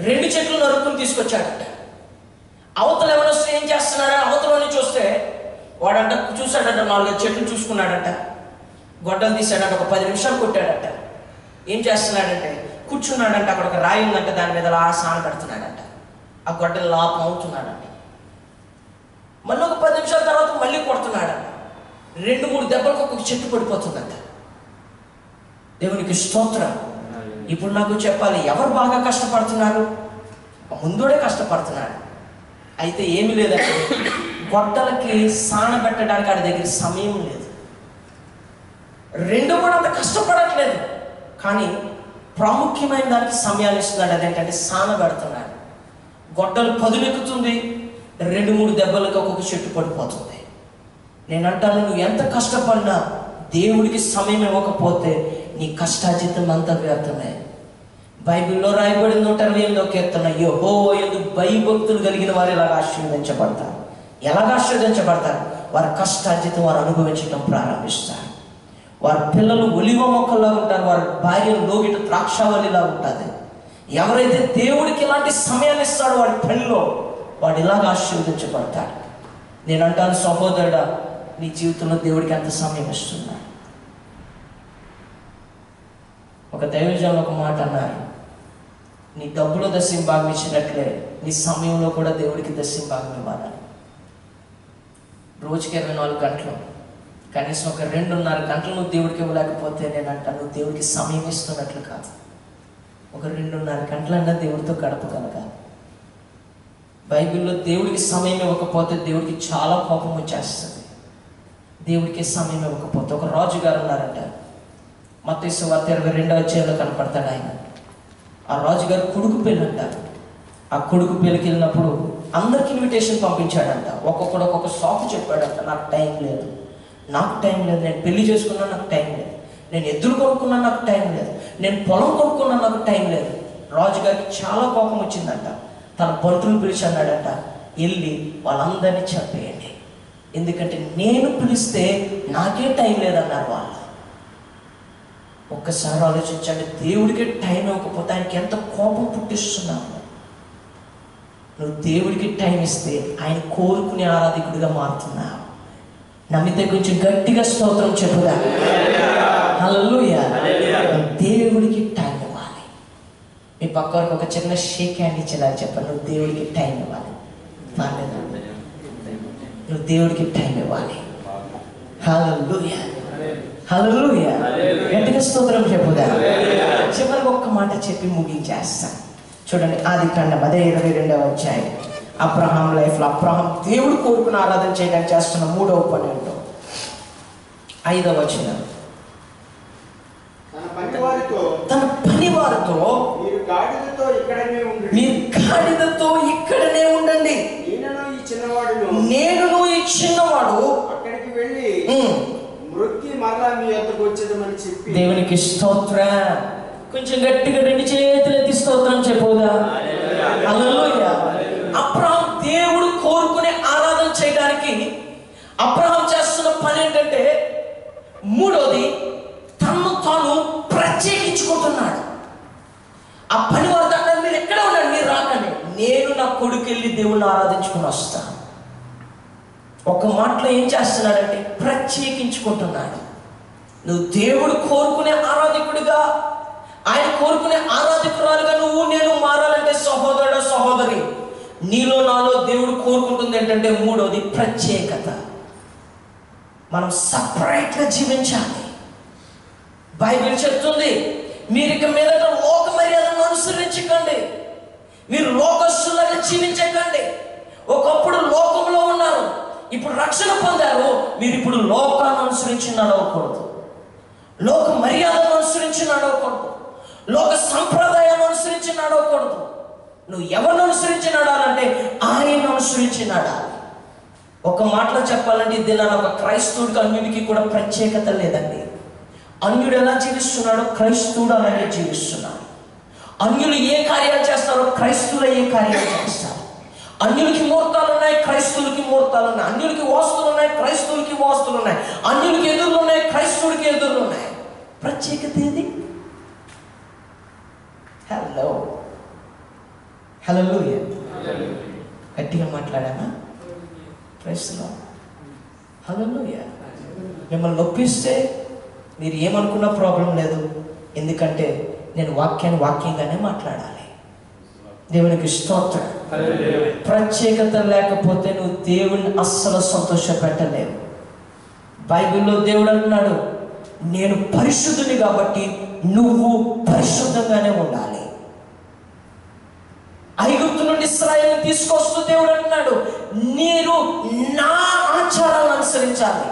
[SPEAKER 1] 2 చెట్లు నరుక్కుని తీసుకొచ్చాడంట. అవతల ఎవరు వస్తే ఏం చేస్తున్నాడని అవతలని చూస్తే వాడంట చూశాడంట, 4-5 చెట్లు చూసుకున్నాడంట, గొడ్డలు తీశాడంట, ఒక 10 నిమిషాలు కొట్టాడంట. ఏం చేస్తున్నాడంటే కూర్చున్నాడంట, అక్కడ ఒక రాయి ఉందంట, దాని మీద అలా సాన పెడుతున్నాడంట, ఆ గొడ్డలు లాపం అవుతున్నాడంట. మళ్ళీ ఒక 10 నిమిషాల తర్వాత మళ్ళీ కొడుతున్నాడంట. 2-3 దెబ్బలకు ఒక్కొక్క చెట్టు పడిపోతుందంట. దేవునికి స్తోత్రం. ఇప్పుడు నాకు చెప్పాలి, ఎవరు బాగా కష్టపడుతున్నారు? ముందుడే కష్టపడుతున్నాడు. అయితే ఏమి లేదంటే గొడ్డలకి సాన పెట్టడానికి ఆడి దగ్గర సమయం లేదు. 2 కూడా అంత కష్టపడట్లేదు, కానీ ప్రాముఖ్యమైన దానికి సమయాన్ని ఇస్తున్నాడు. అదేంటంటే సాన పెడుతున్నాడు. గొడ్డలు పదునెక్కుతుంది, 2-3 దెబ్బలకు ఒక్కొక్క చెట్టు పడిపోతుంది. నేను అంటాను, నువ్వు ఎంత కష్టపడినా దేవుడికి సమయం ఇవ్వకపోతే నీ కష్టార్జితం అంతా వ్యర్థమే. బైబిల్లో రాయబడిన 128వ కీర్తన, యెహోవా యందు భయభక్తులు కలిగిన వారు ఎలాగ ఆశీర్వదించబడతారు. ఎలాగ ఆశీర్వదించబడతారు? వారి కష్టార్జితం వారు అనుభవించడం ప్రారంభిస్తారు. వారి పిల్లలు ఒలివ మొక్కల్లా ఉంటారు, వారి భార్య లోగిట ద్రాక్షావళిలా ఉంటుంది. ఎవరైతే దేవుడికి ఇలాంటి సమయాన్ని ఇస్తాడో వాడి పనిలో వాడు ఇలాగ ఆశీర్వదించబడతాడు. నేను అంటాను సహోదరుడా, నీ జీవితంలో దేవుడికి ఎంత సమయం ఇస్తున్నా? ఒక దైవజనులు ఒక మాట అన్నారు, నీ డబ్బులో దశంభాగం ఇచ్చినట్లే నీ సమయంలో కూడా దేవుడికి దశంభాగం ఇవ్వాలి. రోజుకి 24 గంటలు, కనీసం ఒక 2.5 గంటలు నువ్వు దేవుడికి ఇవ్వలేకపోతే నేను అంటాను నువ్వు దేవుడికి సమయం ఇస్తున్నట్లు కాదు. ఒక 2.5 గంటలన్నా దేవుడితో గడపగలగాలి. బైబిల్లో దేవుడికి సమయం ఇవ్వకపోతే దేవుడికి చాలా కోపం వచ్చేస్తుంది. దేవుడికి సమయం ఇవ్వకపోతే, ఒక రాజు గారు ఉన్నారంట, మత్తయి సువార్త 22వ అధ్యాయంలో కనపడతాడు ఆయన. ఆ రాజుగారు కొడుకు పెళ్ళి అంటారు. ఆ కొడుకు పెళ్ళికి వెళ్ళినప్పుడు అందరికి ఇన్విటేషన్ పంపించాడంట. ఒక్కొక్కడు ఒక్కొక్క షాపు చెప్పాడంట, నాకు టైం లేదు, నేను పెళ్లి చేసుకున్నా నాకు టైం లేదు, నేను ఎద్దులు కొనుక్కున్నా నాకు టైం లేదు, నేను పొలం కొనుక్కున్నా నాకు టైం లేదు. రాజుగారికి చాలా కోపం వచ్చిందంట. తన బంధువులు పిలిచి అన్నాడంట, వెళ్ళి వాళ్ళందరినీ చంపేయండి, ఎందుకంటే నేను పిలిస్తే నాకే టైం లేదన్నారు వాళ్ళు. ఒక్కసారి ఆలోచించండి, దేవుడికి టైం ఇవ్వకపోతే ఆయనకి ఎంత కోపం పుట్టిస్తున్నావు. నువ్వు దేవుడికి టైం ఇస్తే ఆయన కోరుకునే ఆరాధికుడిగా మారుతున్నావు. నమ్మితే కొంచెం గట్టిగా స్తోత్రం చెప్పుదా. హల్లెలూయా. దేవుడికి టైం ఇవ్వాలి. మీ పక్కవారికి ఒక చిన్న షేక్ హ్యాండ్ ఇచ్చేలా చెప్పండి, నువ్వు దేవుడికి టైం ఇవ్వాలి. నువ్వు దేవుడికి టైం ఇవ్వాలి. హల్లెలూయా, హల్లెలూయా. గట్టిగా స్తోత్రం చెప్పుదా. చివరికి ఒక్క మాట చెప్పి ముగించేస్తాను. చూడండి, ఆదికాండం 22వ అధ్యాయం. అబ్రహాం లైఫ్లో అబ్రహాం దేవుడు కోరుకుని ఆరాధన చేయడానికి చేస్తున్న 3వ పని ఏంటో 5వ వచనం.
[SPEAKER 4] తన పనివారితో
[SPEAKER 1] మీరు గాడిదతో ఇక్కడనే ఉండండి, నేనును ఈ చిన్నవాడు
[SPEAKER 4] అక్కడికి వెళ్ళి మృక్కి మరలా మీ వద్దకు వచ్చేదమని చెప్పి.
[SPEAKER 1] దేవునికి స్తోత్రం. కొంచెం గట్టిగా 2 చేతులు ఎత్తి స్తోత్రం చెప్పుదా. హల్లెలూయా. అబ్రహాం దేవుడు కోరుకునే ఆరాధన చేయడానికి అబ్రహాం చేస్తున్న పని ఏంటంటే, మూడోది తను తాను ప్రత్యేకించుకుంటున్నాడు. ఆ పని వారు అన్నారు, మీరు ఎక్కడ ఉండండి, మీరు రాకండి, నేను నా కొడుకు వెళ్ళి దేవుణ్ణి ఆరాధించుకుని వస్తాను. ఒక మాటలో ఏం చేస్తున్నాడంటే ప్రత్యేకించుకుంటున్నాడు. నువ్వు దేవుడు కోరుకునే ఆరాధకుడిగా, ఆయన కోరుకునే ఆరాధకురాలుగా నువ్వు నేను మారాలంటే సహోదరుడు సహోదరి, నీలో నాలో దేవుడు కోరుకుంటుంది ఏంటంటే మూడోది ప్రత్యేకత. మనం సపరేట్గా జీవించాలి. బైబిల్ చెప్తుంది, మీరు ఇక మీదట లోక మర్యాదను అనుసరించకండి, మీరు లోకస్తులాగా జీవించకండి. ఒకప్పుడు లోకంలో ఉన్నారు, ఇప్పుడు రక్షణ పొందారు, మీరు ఇప్పుడు లోకాన్ని అనుసరించి నడవకూడదు, లోక మర్యాదను అనుసరించి నడవకూడదు, లోక సంప్రదాయాన్ని అనుసరించి నడవకూడదు. నువ్వు ఎవరిని అనుసరించి నడాలంటే ఆయన అనుసరించి నడాలి. ఒక మాటలో చెప్పాలంటే దినాన ఒక క్రైస్తవుడికి అన్యుడికి కూడా ప్రత్యేకత లేదండి. అన్యుడు ఎలా జీవిస్తున్నాడో క్రైస్తవుడు అలాగే జీవిస్తున్నాడు. అన్యులు ఏ కార్యాలు చేస్తారో క్రైస్తవులు ఏ కార్యాలు చేస్తారు. అన్యులకి ముహూర్తాలు ఉన్నాయి, క్రైస్తవులకి ముహూర్తాలు ఉన్నాయి. అన్యులకి వాస్తులు ఉన్నాయి, క్రైస్తవులకి వాస్తులు ఉన్నాయి. అన్యులకి ఎదుర్లు ఉన్నాయి, క్రైస్తవుడికి ఎదుర్లు ఉన్నాయి. ప్రత్యేకత ఏది? Hello hallelujah. గట్టిగా మాట్లాడానా? Praise the lord. హల్లెలూయా. మిమ్మల్ని నొప్పిస్తే మీరు ఏమనుకున్నా ప్రాబ్లం లేదు, ఎందుకంటే నేను వాక్యంగానే మాట్లాడాలి. దేవునికి స్తోత్రం. ప్రత్యేకత లేకపోతే నువ్వు దేవుణ్ణి అస్సలు సంతోష పెట్టలేవు. బైబిల్లో దేవుడు అంటున్నాడు, నేను పరిశుద్ధుని కాబట్టి నువ్వు పరిశుద్ధంగానే ఉండాలి. ఐగుప్తు నుండి ఇశ్రాయేలుని తీసుకొస్తూ దేవుడు అంటున్నాడు, నేను నా ఆచారాలను అనుసరించాలి.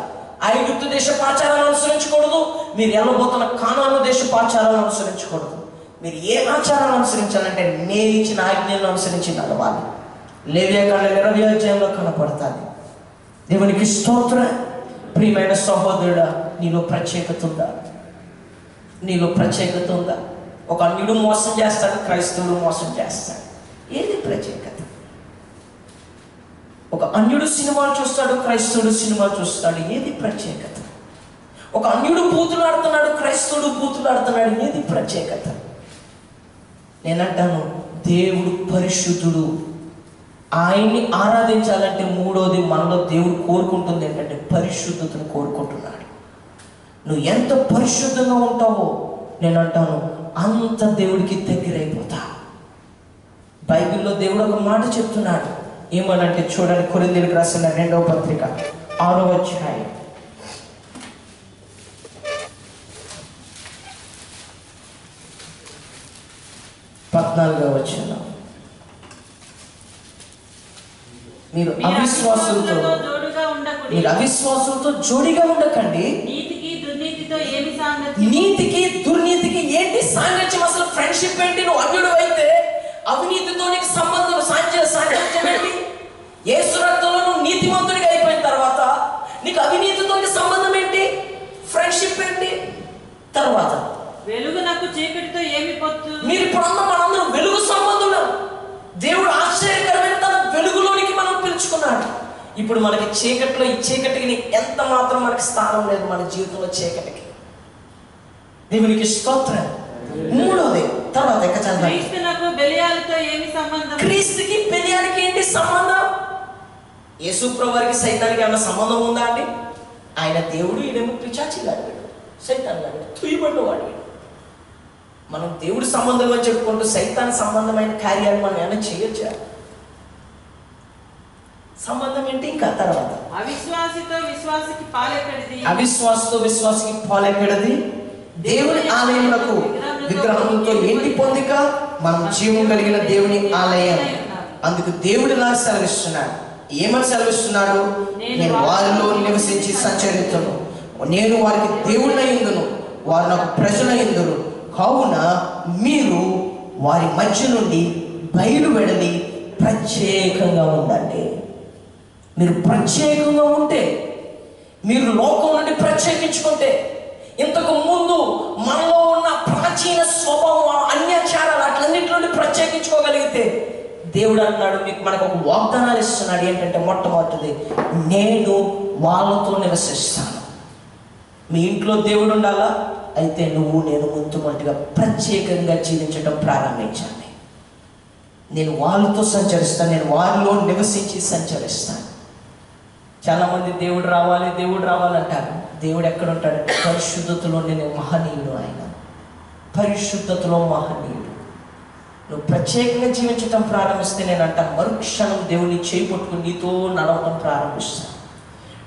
[SPEAKER 1] ఐగుప్తు దేశపు ఆచారాలను అనుసరించకూడదు, మీరు వెళ్ళబోతున్న కానాను దేశపు ఆచారాలను అనుసరించకూడదు. మీరు ఏ ఆచారాలను అనుసరించాలంటే నేను ఇచ్చిన ఆజ్ఞలను అనుసరించి నడవాలి. లేవియాకాండం 20వ అధ్యాయంలో కనపడతాది. దేవునికి స్తోత్రం. ప్రియమైన సహోదరుడా, నీలో ప్రత్యేకత ఉందా? నీలో ప్రత్యేకత ఉందా? ఒక అన్యుడు మోసం చేస్తాడు, క్రైస్తవుడు మోసం చేస్తాడు. ఏది ప్రత్యేకత? ఒక అన్యుడు సినిమాలు చూస్తాడు, క్రైస్తవుడు సినిమాలు చూస్తాడు. ఏది ప్రత్యేకత? ఒక అన్యుడు బూతులు ఆడుతున్నాడు, క్రైస్తవుడు బూతులు ఆడుతున్నాడు. ఏది ప్రత్యేకత? నేనంటాను, దేవుడు పరిశుద్ధుడు. ఆయన్ని ఆరాధించాలంటే మూడోది మనలో దేవుడు కోరుకుంటుంది ఏంటంటే పరిశుద్ధతను కోరుకుంటున్నాడు. నువ్వు ఎంత పరిశుద్ధంగా ఉంటావో నేనంటాను అంత దేవుడికి దగ్గరైపోతా. బైబిల్లో దేవుడు ఒక మాట చెప్తున్నాడు. ఏమనంటే చూడండి, కొరింథీయులకు రాసిన 2వ పత్రిక 6వ అధ్యాయం 14వ వచనం. మీరు అవిశ్వాసులతో జోడిగా ఉండకండి. నీతికి దుర్నీతికి ఏంటి సాంగత్యం? అసలు ఫ్రెండ్షిప్ ఏంటి? నువ్వు అన్యుడు అయితే అవినీతితో నీకు సంబంధం సాంగత్యం ఏంటి? యేసు రక్తంలో నువ్వు నీతిమంతుడిగా అయిపోయిన తర్వాత నీకు అవినీతితో సంబంధం ఏంటి? ఫ్రెండ్షిప్ ఏంటి? తర్వాత
[SPEAKER 3] వెలుగునకు చీకటితో ఏమి పొత్తు?
[SPEAKER 1] మీరు ఇప్పుడు మనందరం వెలుగు సంబంధులు. దేవుడు ఆశ్చర్యకరమైన తన వెలుగులోనికి మనం పిలుచుకున్నాడు. ఇప్పుడు మనకి చీకటిలో, ఈ చీకటికి ఎంత మాత్రం మనకి స్థానం లేదు మన జీవితంలో చీకటికి. దేవునికి స్తోత్రం. మూడోది తర్వాత
[SPEAKER 3] క్రీస్తునకు బెలియాలతో ఏమి సంబంధం?
[SPEAKER 1] క్రీస్తుకి బెలియాలకి ఏంటి సంబంధం? యేసు ప్రభువారికి సైతానికి ఏమైనా సంబంధం ఉందా అండి? ఆయన దేవుడు, ఈడేమో పిశాచిగాడు, సైతాన్ గాడు, తుయ్యబడిన వాడు. మనం దేవుడి సంబంధం అని చెప్పుకుంటూ సైతాన్ సంబంధమైన కార్యాలు మనం ఏమైనా చేయొచ్చా? సంబంధం ఏంటి? ఇంకా తర్వాత
[SPEAKER 3] అవిశ్వాసితో విశ్వాసికి
[SPEAKER 1] పాలెక్కడది? దేవుని ఆలయములకు విగ్రహంతో ఏంటి పొందిక? మనం జీవం కలిగిన దేవుని ఆలయం. అందుకు దేవుడు నాకు సెలవిస్తున్నాడు. ఏమని సెలవిస్తున్నాడు? నేను వారిలో నివసించి సంచరితును, నేను వారికి దేవుళ్ళయిందును, వారు నాకు ప్రజలయిందురు. కావున మీరు వారి మధ్య నుండి బయలువెడలి ప్రత్యేకంగా ఉండండి. మీరు ప్రత్యేకంగా ఉంటే, మీరు లోకం నుండి ప్రత్యేకించుకుంటే, ఇంతకు ముందు మనలో ఉన్న ప్రాచీన స్వభావం, అన్యాచారాలు అట్లన్నింటి నుండి ప్రత్యేకించుకోగలిగితే, దేవుడు అన్నాడు మనకు ఒక వాగ్దానాలు ఇస్తున్నాడు. ఏంటంటే మొట్టమొదటిది, నేను వాళ్ళతో నివసిస్తాను. మీ ఇంట్లో దేవుడు ఉండాలా? అయితే నువ్వు నేను మొట్టమొదటిగా ప్రత్యేకంగా జీవించడం ప్రారంభించాలి. నేను వాళ్ళతో సంచరిస్తాను, నేను వారిలో నివసించి సంచరిస్తాను. చాలామంది దేవుడు రావాలి దేవుడు రావాలంటారు. దేవుడు ఎక్కడ ఉంటాడు? పరిశుద్ధతలో. నేను మహనీయుడు, ఆయన పరిశుద్ధతలో మహనీయుడు. నువ్వు ప్రత్యేకంగా జీవించటం ప్రారంభిస్తే, నేను అంటాను మరుక్షణం దేవుని చేయి పట్టుకుని నీతో నడవటం ప్రారంభిస్తాను,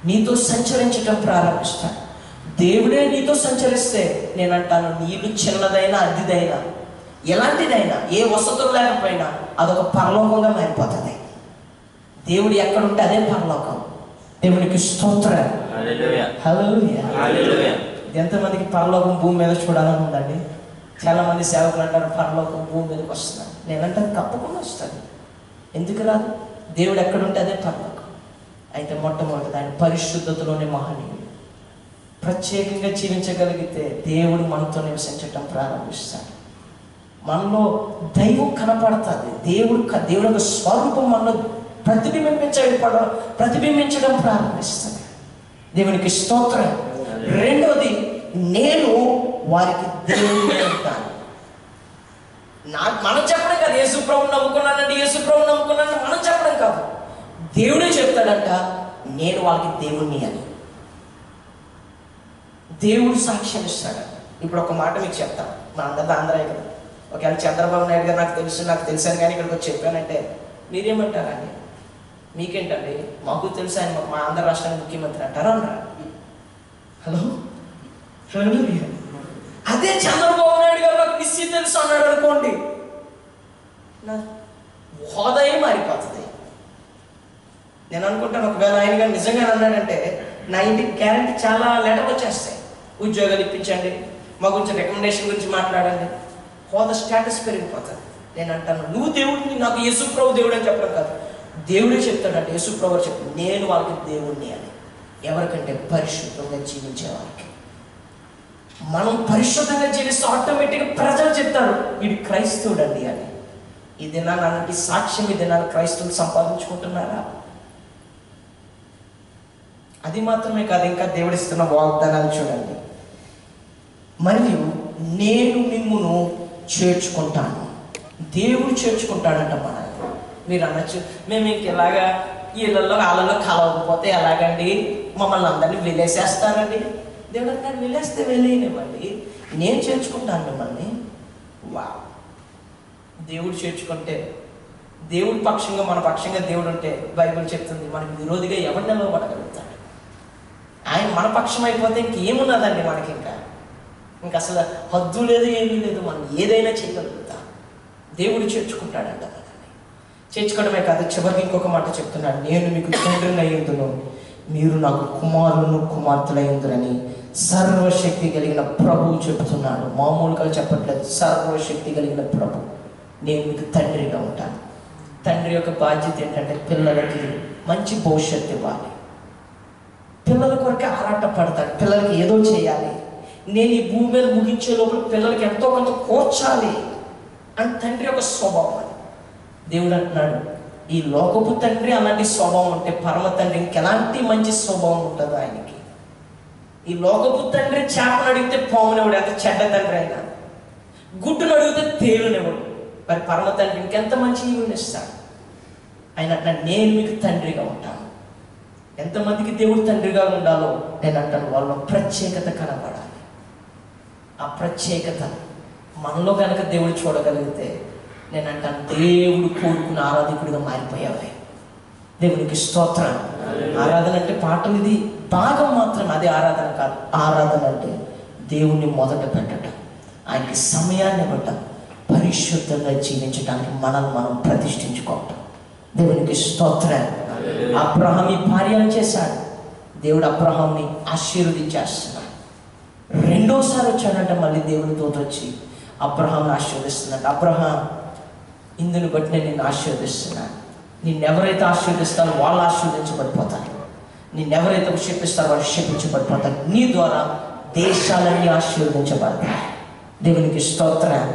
[SPEAKER 1] నీతో సంచరించటం ప్రారంభిస్తాను. దేవుడే నీతో సంచరిస్తే, నేను అంటాను నీ ఇల్లు చిన్నదైనా అద్దెదైనా ఎలాంటిదైనా ఏ వసతులు లేకపోయినా అదొక పరలోకంగా మారిపోతుంది. దేవుడు ఎక్కడుంటే అదే పరలోకం. దేవునికి స్తోత్రం. హల్లెలూయా. ఎంతమందికి పరలోకం భూమి మీద చూడాలని ఉందండి? చాలా మంది సేవకులు అంటారు పరలోకం భూమి మీదకి వస్తుంది. నేనంటాను తప్పకుండా వస్తుంది. ఎందుకు రాదు? దేవుడు ఎక్కడుంటే అదే పరలోకం. అయితే మొట్టమొదటి ఆయన పరిశుద్ధతలోనే మహనీయుడు. ప్రత్యేకంగా జీవించగలిగితే దేవుడు మనతో నివసించటం ప్రారంభిస్తాడు. మనలో దైవం కనపడుతుంది. దేవుడు యొక్క స్వరూపం మనలో ప్రతిబింబించడం ప్రారంభిస్తుంది. దేవునికి స్తోత్రం. రెండోది, నేను వారికి దేవుడిని ఉంటాను. మనం చెప్పడం కాదు, యేసుప్రభుని నమ్ముకున్నానండి, యేసుప్రభుని నమ్ముకున్నాను మనం చెప్పడం కాదు. దేవుడే చెప్తాడంట నేను వాళ్ళకి దేవుణ్ణి అని. దేవుడు సాక్ష్యం ఇస్తాడు. ఇప్పుడు ఒక మాట మీకు చెప్తాను, మా అందరితో ఆంధ్రాయే కదా. ఒకవేళ చంద్రబాబు నాయుడు గారు నాకు తెలుసాను కానీ ఇక్కడికి వచ్చి చెప్పానంటే మీరేమంటారండి? మీకేంటండి? మాకు తెలుసు ఆయన మా ఆంధ్ర రాష్ట్రానికి ముఖ్యమంత్రి అంటారా? అన్నారా? హలో, అదే చంద్రబాబు నాయుడు గారు నాకు నిశ్చి తెలుసు అన్నాడు అనుకోండి, నా హోదాయే మారిపోతుంది. నేను అనుకుంటాను ఒకవేళ ఆయన గారు నిజంగా అన్నాడంటే నా ఇంటికి గ్యారంటీ చాలా లెటర్లు వచ్చేస్తాయి. ఉద్యోగాలు ఇప్పించండి, మా గురించి రికమెండేషన్ గురించి మాట్లాడండి, హోదా స్టేటస్ పెరిగిపోతుంది. నేను అంటాను నువ్వు దేవుడిని, నాకు యేసుప్రభు దేవుడు అని చెప్పడం కాదు, దేవుడే చెప్తాడంటే యేసుప్రభు చెప్తాడు నేను వాళ్ళకి దేవుణ్ణి అని. ఎవరికంటే పరిశుద్ధంగా జీవించే వారికి. మనం పరిశుద్ధంగా జీవిస్తే ఆటోమేటిక్గా ప్రజలు చెప్తారు వీడు క్రైస్తవుడు అండి అని. ఈ దినాన్ని అలాంటి సాక్ష్యం ఈ దినాన్ని క్రైస్తవులు సంపాదించుకుంటున్నారా? అది మాత్రమే కాదు, ఇంకా దేవుడిస్తున్న వాగ్దానాలు చూడండి. మరియు నేను మిమ్మును చేర్చుకుంటాను. దేవుడు చేర్చుకుంటాడంట మనల్ని. మీరు అనొచ్చు మేము ఇంకెలాగా వీళ్ళల్లో వాళ్ళలో కలవకపోతే ఎలాగండి, మమ్మల్ని అందరినీ వెళ్ళేసేస్తారండి. దేవుడు అన్నాడు వెళ్ళేస్తే వెళ్ళేయనివ్వండి, నేను చేర్చుకుంటాను మిమ్మల్ని. వా, దేవుడు చేర్చుకుంటే, దేవుడి పక్షంగా మన పక్షంగా దేవుడు ఉంటే బైబిల్ చెప్తుంది మనకి విరోధిగా ఎవరు నిలవబడగలుగుతాడు. ఆయన మన పక్షం అయిపోతే ఇంకేమున్నదండి మనకి? ఇంకా అసలు హద్దు లేదు, ఏమీ లేదు, మనం ఏదైనా చేయగలుగుతాం. దేవుడు చేర్చుకుంటాడంట మనల్ని. చేర్చుకోవడమే కాదు, చివరికి ఇంకొక మాట చెప్తున్నాడు, నేను మీకు తండ్రిని అయ్యుందును, మీరు నాకు కుమారులను కుమార్తెలయ్యుందురని సర్వశక్తి కలిగిన ప్రభువు చెప్తున్నాడు. మామూలుగా చెప్పట్లేదు, సర్వశక్తి కలిగిన ప్రభు. నేను మీకు తండ్రిగా ఉంటాను. తండ్రి యొక్క బాధ్యత ఏంటంటే పిల్లలకి మంచి భవిష్యత్తు ఇవ్వాలి. పిల్లల కొరకే ఆరాట పడతాడు, పిల్లలకి ఏదో చేయాలి, నేను ఈ భూమి మీద ముగించే లోపల పిల్లలకి ఎంతో కొంత కోర్చాలి అని తండ్రి యొక్క స్వభావం. అని దేవుడు అంటున్నాడు ఈ లోకపు తండ్రి అలాంటి స్వభావం ఉంటే పరమ తండ్రి ఇంకెలాంటి మంచి స్వభావం ఉంటుందో ఆయనకి. ఈ లోకపు తండ్రి చేపను అడిగితే పామునివాడు, ఎంత చెడ్డ తండ్రి అయినా. గుడ్డును అడిగితే తేలునివాడు. మరి పరమ తండ్రి ఇంకెంత మంచి ఈవుని ఇస్తాడు. ఆయన అంటున్నాడు నేను మీకు తండ్రిగా ఉంటాను. ఎంతమందికి దేవుడు తండ్రిగా ఉండాలో నేను అంటాను వాళ్ళలో ప్రత్యేకత కనపడాలి. ఆ ప్రత్యేకత మనలో కనుక దేవుడు చూడగలిగితే నేను అంటాను దేవుడు కోరుకున్న ఆరాధకుడిగా మారిపోయావే. దేవునికి స్తోత్రం. ఆరాధన అంటే పాటలు ఇది భాగం మాత్రం, అది ఆరాధన కాదు. ఆరాధన అంటే దేవుణ్ణి మొదట పెట్టడం, ఆయనకి సమయాన్ని ఇవ్వటం, పరిశుద్ధంగా జీవించడానికి మనల్ని మనం ప్రతిష్ఠించుకోవటం. దేవునికి స్తోత్రం. అబ్రహాం ఈ కార్యాలు చేశాడు. దేవుడు అబ్రహాంని ఆశీర్వదించేస్తున్నాడు. రెండోసారి వచ్చాడంటే మళ్ళీ దేవుని దూత వచ్చి అబ్రహాంని ఆశీర్వదిస్తున్నాడు. అబ్రహాం, ఇందుని బట్టి నేను నిన్ను ఆశీర్వదిస్తున్నాను. నిన్నెవరైతే ఆశీర్వదిస్తారో వాళ్ళు ఆశీర్వదించబడిపోతారు. నిన్నెవరైతే క్షేపిస్తారో వాళ్ళు క్షేపించబడిపోతారు. నీ ద్వారా దేశాలన్నీ ఆశీర్వదించబడతాయి. దేవునికి స్తోత్రం.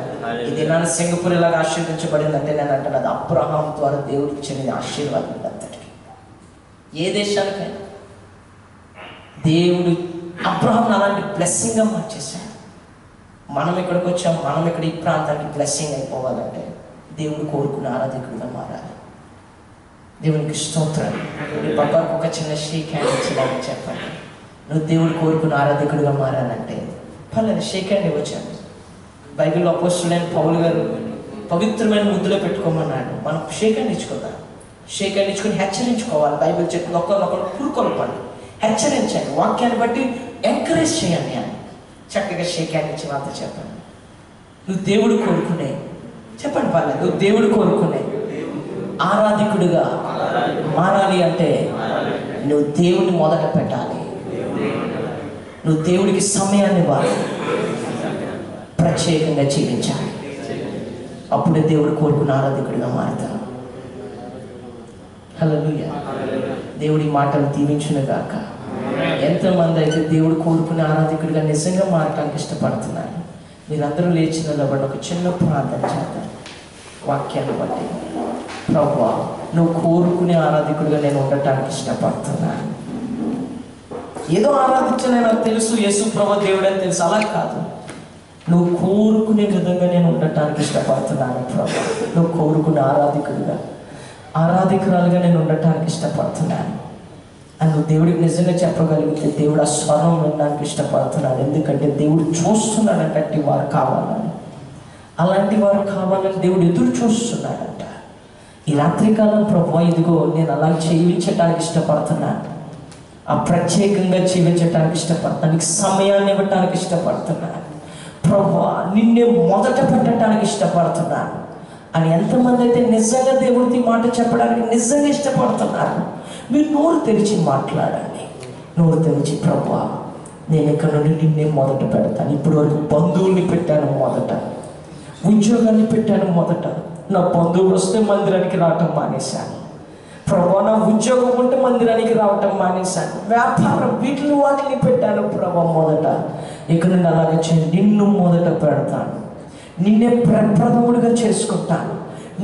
[SPEAKER 1] ఇది నన్ను సింగపూర్ ఇలాగా ఆశీర్వదించబడిందంటే నేను అంటాను అది అబ్రహాం ద్వారా దేవుడు ఇచ్చిన ఆశీర్వాదం. అంతటికి ఏ దేశానికైనా దేవుడు అబ్రహాం అలాంటి బ్లెస్సింగ్గా మార్చేశాడు. మనం ఇక్కడికి వచ్చాం, మనం ఇక్కడ ఈ ప్రాంతానికి బ్లెస్సింగ్ అయిపోవాలంటే దేవుడు కోరుకున్న ఆరాధకుడిగా మారాలి. దేవునికి స్తోత్రం. నీ పక్కకు ఒక చిన్న షేక్ హ్యాండ్ ఇచ్చేలాగా చెప్పండి. నువ్వు దేవుడు కోరుకున్న ఆరాధకుడిగా మారాలంటే పర్లేదు షేక్ హ్యాండ్ ఇవ్వచ్చాను. బైబిల్లో అపోస్తులైన పౌలు గారు పవిత్రమైన ముద్దులో పెట్టుకోమన్నాడు. మనం షేక్ హ్యాండ్ ఇచ్చుకుందాం. షేక్ హ్యాండ్ ఇచ్చుకొని హెచ్చరించుకోవాలి. బైబిల్ చెప్తుంది ఒకరినొకరు పురుకొల్పండి, హెచ్చరించండి, వాక్యాన్ని బట్టి ఎంకరేజ్ చేయండి అని. చక్కగా షేక్ హ్యాండ్ ఇచ్చి వాళ్ళతో చెప్పండి. నువ్వు దేవుడు కోరుకునే చెప్పండి పర్లేదు, నువ్వు దేవుడు కోరుకునే ఆరాధికుడిగా మారాలి అంటే నువ్వు దేవుడిని మొదట పెట్టాలి. నువ్వు దేవుడికి సమయాన్ని ఇవ్వాలి, ప్రత్యేకంగా జీవించాలి. అప్పుడే దేవుడు కోరుకున్న ఆరాధికుడిగా మారుతాడు. హల్లెలూయా. దేవుడి మాటలు దీవించును గాక. ఎంతమంది అయితే దేవుడు కోరుకునే ఆరాధికుడిగా నిజంగా మారటానికి ఇష్టపడుతున్నారు? మీరందరూ లేచి నిలబడి ఒక చిన్న ప్రార్థన చేద్దాం. వాక్యాన్ని బట్టి ప్రభువా, నువ్వు కోరుకునే ఆరాధికుడిగా నేను ఉండటానికి ఇష్టపడుతున్నాను. ఏదో ఆరాధించలే నాకు తెలుసు, యేసు ప్రభు దేవుడు అని తెలుసు, అలా కాదు. నువ్వు కోరుకునే విధంగా నేను ఉండటానికి ఇష్టపడుతున్నాను ప్రభు. నువ్వు కోరుకునే ఆరాధికుడిగా, ఆరాధికురాలుగా నేను ఉండటానికి ఇష్టపడుతున్నాను అని నువ్వు దేవుడికి నిజంగా చెప్పగలిగితే దేవుడు ఆ స్వరం వినడానికి ఇష్టపడుతున్నాడు. ఎందుకంటే దేవుడు చూస్తున్నాడంట అట్టి వారు కావాలని, అలాంటి వారు కావాలని దేవుడు ఎదురు చూస్తున్నాడంట. ఈ రాత్రికాలం ప్రభు ఇదిగో నేను అలా జీవించటానికి ఇష్టపడుతున్నాను, ఆ ప్రత్యేకంగా జీవించటానికి ఇష్టపడుతున్నాను, నీకు సమయాన్ని ఇవ్వటానికి ఇష్టపడుతున్నాను ప్రభు, నిన్నే మొదట పెట్టడానికి ఇష్టపడుతున్నాను అని ఎంతమంది అయితే నిజంగా దేవుడికి మాట చెప్పడానికి నిజంగా ఇష్టపడుతున్నారు? మీరు నోరు తెరిచి మాట్లాడండి. నోరు తెరిచి ప్రభువా, నేను ఇక్కడ నుండి నిన్నే మొదట పెడతాను. ఇప్పుడు వరకు బంధువుల్ని పెట్టాను మొదట, ఉద్యోగాన్ని పెట్టాను మొదట. నా బంధువులు వస్తే మందిరానికి రావటం మానేశాను ప్రభా, నా ఉద్యోగం ఉంటే మందిరానికి రావటం మానేశాను, వ్యాపారం వీటిని వాటిని పెట్టాను ప్రభా మొదట. ఇక్కడ నుండి అలాగే చేయండి. నిన్ను మొదట పెడతాను, నిన్నే ప్రప్రథముడిగా చేసుకుంటాను,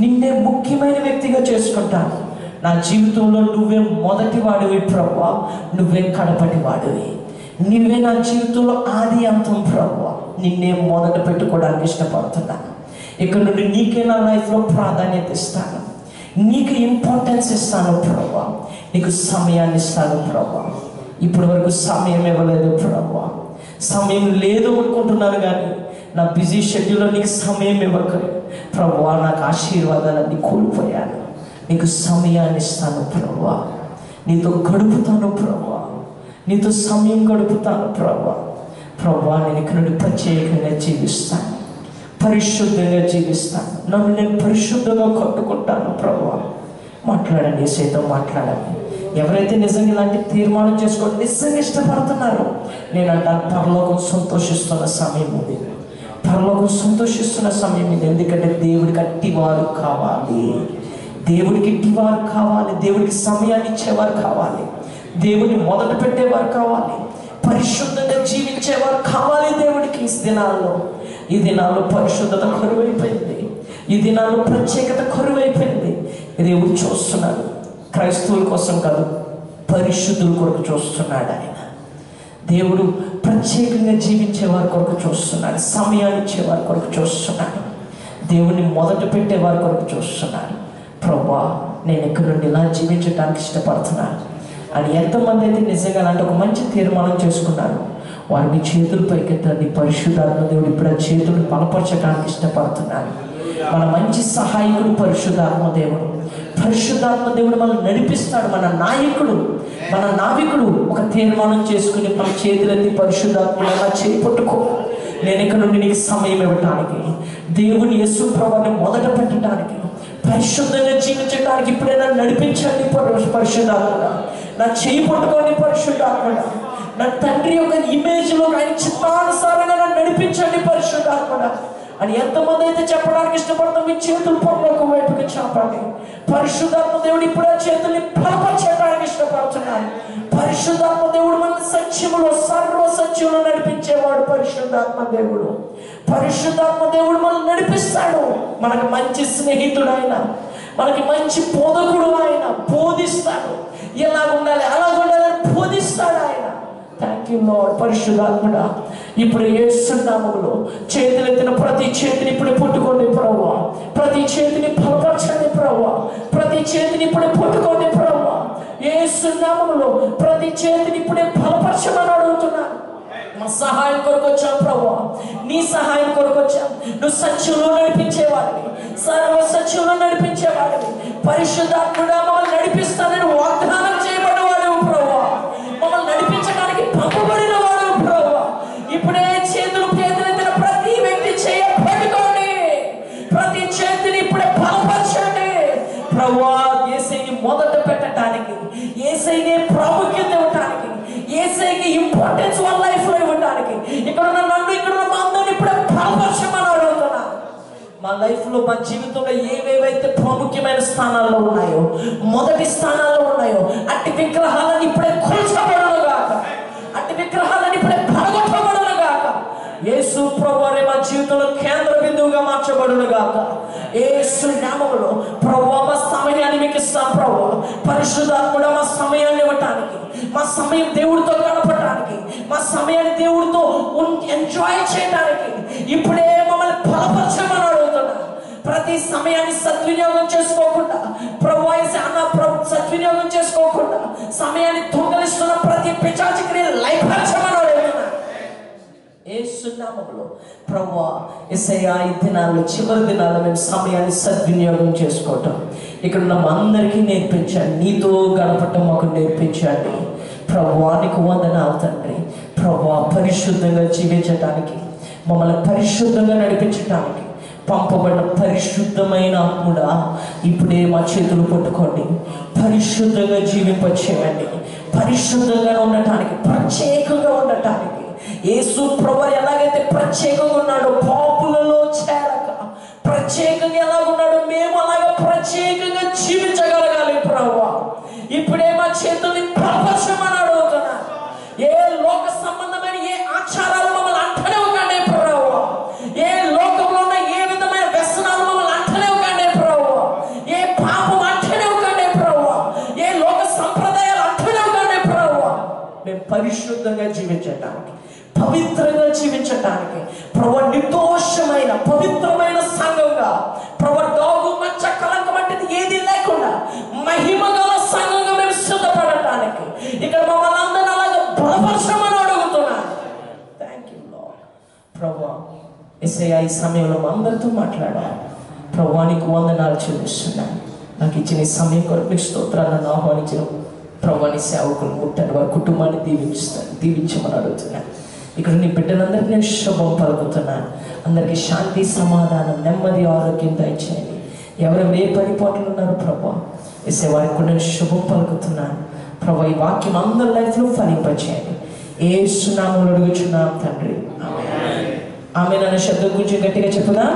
[SPEAKER 1] నిన్నే ముఖ్యమైన వ్యక్తిగా చేసుకుంటాను. నా జీవితంలో నువ్వే మొదటి వాడివి ప్రభువా, నువ్వే కడపటి వాడివి, నువ్వే నా జీవితంలో ఆది అంతం ప్రభువా. నిన్నే మొదట పెట్టుకోవడానికి ఇష్టపడుతున్నాను. ఇక్కడ నుండి నీకే నా లైఫ్లో ప్రాధాన్యత ఇస్తాను, నీకు ఇంపార్టెన్స్ ఇస్తాను ప్రభువా, నీకు సమయాన్ని ఇస్తాను ప్రభువా. ఇప్పటి వరకు సమయం ఇవ్వలేదు ప్రభువా, సమయం లేదు అనుకుంటున్నాను కానీ నా బిజీ షెడ్యూల్లో నీకు సమయం ఇవ్వక ప్రభువా నాకు ఆశీర్వాదాలన్నీ కోల్పోయాను. నీకు సమయాన్ని ఇస్తాను ప్రభువా, నీతో గడుపుతాను ప్రభువా, నీతో సమయం గడుపుతాను ప్రభువా. ప్రభువా నేను ఇక్కడ నుండి ప్రత్యేకంగా జీవిస్తాను, పరిశుద్ధంగా జీవిస్తాను, నన్ను నేను పరిశుద్ధంగా కట్టుకుంటాను ప్రభువా. మాట్లాడండి, యేసయ్యతో మాట్లాడండి. ఎవరైతే నిజంగా ఇలాంటి తీర్మానం చేసుకోవడం నిజంగా ఇష్టపడుతున్నారో నేను అంటాను పరలోకం సంతోషిస్తున్న సమయం ఇది, పరలోకం సంతోషిస్తున్న సమయం ఇది. ఎందుకంటే దేవుడికి అట్టివారు కావాలి, దేవుడికి ఇట్టివారు కావాలి, దేవుడికి సమయాన్ని ఇచ్చేవారు కావాలి, దేవుడిని మొదలు పెట్టేవారు కావాలి, పరిశుద్ధంగా జీవించేవారు కావాలి దేవుడికి. ఈ దినాల్లో పరిశుద్ధత కరువైపోయింది, ఈ దినాల్లో ప్రత్యేకత కరువైపోయింది. దేవుడు చూస్తున్నాడు, క్రైస్తవుల కోసం కాదు పరిశుద్ధుల కొరకు చూస్తున్నాడు ఆయన. దేవుడు ప్రత్యేకంగా జీవించే వారి కొరకు చూస్తున్నాడు, సమయాన్ని ఇచ్చేవారి కొరకు చూస్తున్నాడు, దేవుడిని మొదట పెట్టే వారి కొరకు చూస్తున్నాడు. ప్రభువా నేను ఇక్కడ నుండి ఇలా జీవించడానికి ఇష్టపడుతున్నాను అని ఎంతమంది అయితే నిజంగా అంటే ఒక మంచి తీర్మానం చేసుకున్నారు వారిని చేతులు పైకెత్తండి. పరిశుద్ధాత్మ దేవుడు ఇప్పుడు ఆ చేతులను బలపరచడానికి ఇష్టపడుతున్నాడు. మన మంచి సహాయకుడు పరిశుద్ధాత్మ దేవుడు, పరిశుద్ధాత్మ దేవుడు మనల్ని నడిపిస్తాడు. మన నాయకుడు, మన నావికుడు ఒక తీర్మానం చేసుకుని మన చేతులెత్తి పరిశుద్ధాత్మ అలా చేపట్టుకో, నేను ఇక్కడ నుండి నీకు సమయం ఇవ్వటానికి, దేవుని యేసు ప్రభువుని మొదట పెట్టడానికి, పరిశుద్ధంగా జీవించడానికి ఇప్పుడైనా నడిపించండి పరిశుద్ధాత్మ. నా చేయి పట్టుకోండి పరిశుద్ధాత్మడా. నా తండ్రి యొక్క ఇమేజ్ లో ఆయన చిత్తానుసారంగా నన్ను నడిపించండి పరిశుద్ధాత్మడా అని ఎంతమంది అయితే చెప్పడానికి ఇష్టపడతాం, మీ చేతులు పనులకు వైపుకి చాపండి. పరిశుద్ధాత్మ దేవుడు ఇప్పుడు ఆ చేతుల్ని బలపరచడానికి ఇష్టపడుతున్నాను. పరిశుద్ధాత్మ దేవుడు మన సత్యములో సర్వ సత్యంలో నడిపించేవాడు పరిశుద్ధాత్మ దేవుడు. పరిశుద్ధాత్మ దేవుడు మనల్ని నడిపిస్తాడు. మనకు మంచి స్నేహితుడు ఆయన, మనకి మంచి బోధకుడు ఆయన. బోధిస్తాడు, ఎలా ఉండాలి అలా ఉండాలని బోధిస్తాడు ఆయన. Thank you lord. పరిశుద్ధాత్ముడా ఇప్పుడు యేసు నామములో చేతులెత్తిన ప్రతి చేతిని ఇప్పుడే పట్టుకోండి ప్రభువా. ప్రతి చేతిని బలపరచండి ప్రభువా. ప్రతి చేతిని ఇప్పుడే పట్టుకోండి ప్రభువా. యేసు నామములో ప్రతి చేతిని ఇప్పుడే బలపరచమని అడుగుతున్నాను. మా సహాయం కొరకు వచ్చాం ప్రభువా, నీ సహాయం కొరకు వచ్చాం. నువ్వు సత్యంలో నడిపించేవాడివి, సర్వ సత్యంలో నడిపించేవాడివి. పరిశుద్ధాత్ముడా మమ్మల్ని నడిపిస్తానని వాగ్దానం చేయబడినవాడు ప్రభువా. మమ్మల్ని నడిపించడానికి పంపబడిన వాడు ప్రభువా. ఇప్పుడే చేతులు చేతులెత్తిన ప్రతి వ్యక్తి చేయబడుకోండి. ప్రతి చేతిని ఇప్పుడే బలపరచండి ప్రభువా. యేసయ్యని మొదట పెట్టడానికి, యేసయ్యని ప్రాముఖ్యత ఇవ్వడానికి, యేసయ్యకి ఇంపార్టెన్స్ వాళ్ళ లైఫ్ లో ఇవ్వడానికి ఇక్కడ ఉన్న నన్ను, ఇక్కడ ఉన్న మా అందరిని ఇప్పుడే బలపరచమని అడుగుతున్నా. మా లైఫ్ లో, మా జీవితంలో ఏవేవైతే ప్రాముఖ్యమైన స్థానాల్లో ఉన్నాయో, మొదటి స్థానాల్లో ఉన్నాయో, అట్టి విగ్రహాలను ఇప్పుడే కూల్చబడును గాక. అట్టి విగ్రహాలను ఇప్పుడే పడగొట్టబడును గాక. యేసు ప్రభువే మా జీవితంలో కేంద్ర బిందువుగా మార్చబడును గాక. యేసు నామములో ప్రభువా మా సమయాన్ని మీకు ఇస్తాం ప్రభువా. పరిశుద్ధాత్ముడా మా సమయాన్ని ఇవ్వటానికి, మా సమయం దేవుడితో గడపడానికి, మా సమయాన్ని దేవుడితో ఎంజాయ్ చేయడానికి ఇప్పుడే మమ్మల్ని బలపరచమని అడుగుతున్నా. ప్రతి సమయాన్ని సద్వినియోగం చేసుకోకుండా ప్రభువా సద్వినియోగం చేసుకోకుండా సమయాన్ని దొంగలిస్తున్న ప్రతి పిశాచ క్రియలు లయపరచమని అడుగుతున్నా యేసు నామములో. ప్రభువా యేసయ్యా ఈ దినాల్లో, చివరి దినాల్లో మేము సమయాన్ని సద్వినియోగం చేసుకోవటం ఇక్కడ ఉన్న మా అందరికీ నేర్పించండి. నీతో గడపటం మాకు నేర్పించండి ప్రభువా. నీకు వందనాలు తండ్రి. ప్రభువా పరిశుద్ధంగా జీవించటానికి, మమ్మల్ని పరిశుద్ధంగా నడిపించటానికి పంపబడిన పరిశుద్ధమైన ఆత్ముడా ఇప్పుడే మా చేతులు పట్టుకోండి. పరిశుద్ధంగా జీవింపచేయండి. పరిశుద్ధంగా ఉండటానికి, ప్రత్యేకంగా ఉండటానికి యేసు ప్రభువు ఎలాగైతే ప్రత్యేకంగా ఉన్నాడో, పాపులలో చేరక ప్రత్యేకంగా ఎలాగున్నాడో మేము అలాగే ప్రత్యేకంగా జీవించగలగాలి ప్రభువా. ఇప్పుడే మా చేతుల్ని బలపరచమని అడుగుతున్నా. ఏ లోక సంబంధమైన ఏ ఆచారాలు మమ్మల్ని అంటనివ్వకండి ప్రభువా. ఏ లోకంలో ఉన్న ఏ విధమైన వ్యసనాలు మమ్మల్ని అంటనివ్వకండి ప్రభువా. ఏ పాపం అంటనివ్వకండి ప్రభువా. ఏ లోక సంప్రదాయాలు అంటనివ్వకండి ప్రభువా. మేము పరిశుద్ధంగా జీవించటానికి, పవిత్రంగా జీవించటానికి ప్రభువా, నిర్దోషమైన పవిత్రమైన సంఘంగా ప్రభువా, డాగు మచ్చ కలంకం వంటిది ఏది లేకుండా మహిమ గల సంఘంగా మేము సిద్ధపడటానికి ఇక్కడ మమ్మల్ని అందరినీ అలాగే బలపరచమని అడుగుతున్నాను. Thank you lord. ప్రభువా యేసయ్యా ఈ సమయంలో మా అందరితో మాట్లాడాలి ప్రభువా. నీకు వందనాలు చెల్లిస్తున్నాను. నాకు ఇచ్చిన ఈ సమయం కొరకు స్తోత్రాలు. నన్ను ఆహ్వానించిన ప్రభువా నీ సేవకులు ముట్టండి, వారి కుటుంబాన్ని దీవించమని అడుగుతున్నాను. ఇక్కడ నీ బిడ్డలందరికీ నేను శుభం పలుకుతున్నాను. అందరికీ శాంతి, సమాధానం, నెమ్మది, ఆరోగ్యం దయచేయండి. ఎవరు ఏ పరిపాట్లు ఉన్నారో ప్రభా వేసే వారికి కూడా నేను శుభం పలుకుతున్నాను ప్రభా. ఈ వాక్యం అందరి లైఫ్లో ఫలింపచేయండి. యేసు నామములో అడుగుచున్నాం తండ్రి. ఆమేన్. నన్ను శబ్దం గురించి గట్టిగా చెప్పుదా.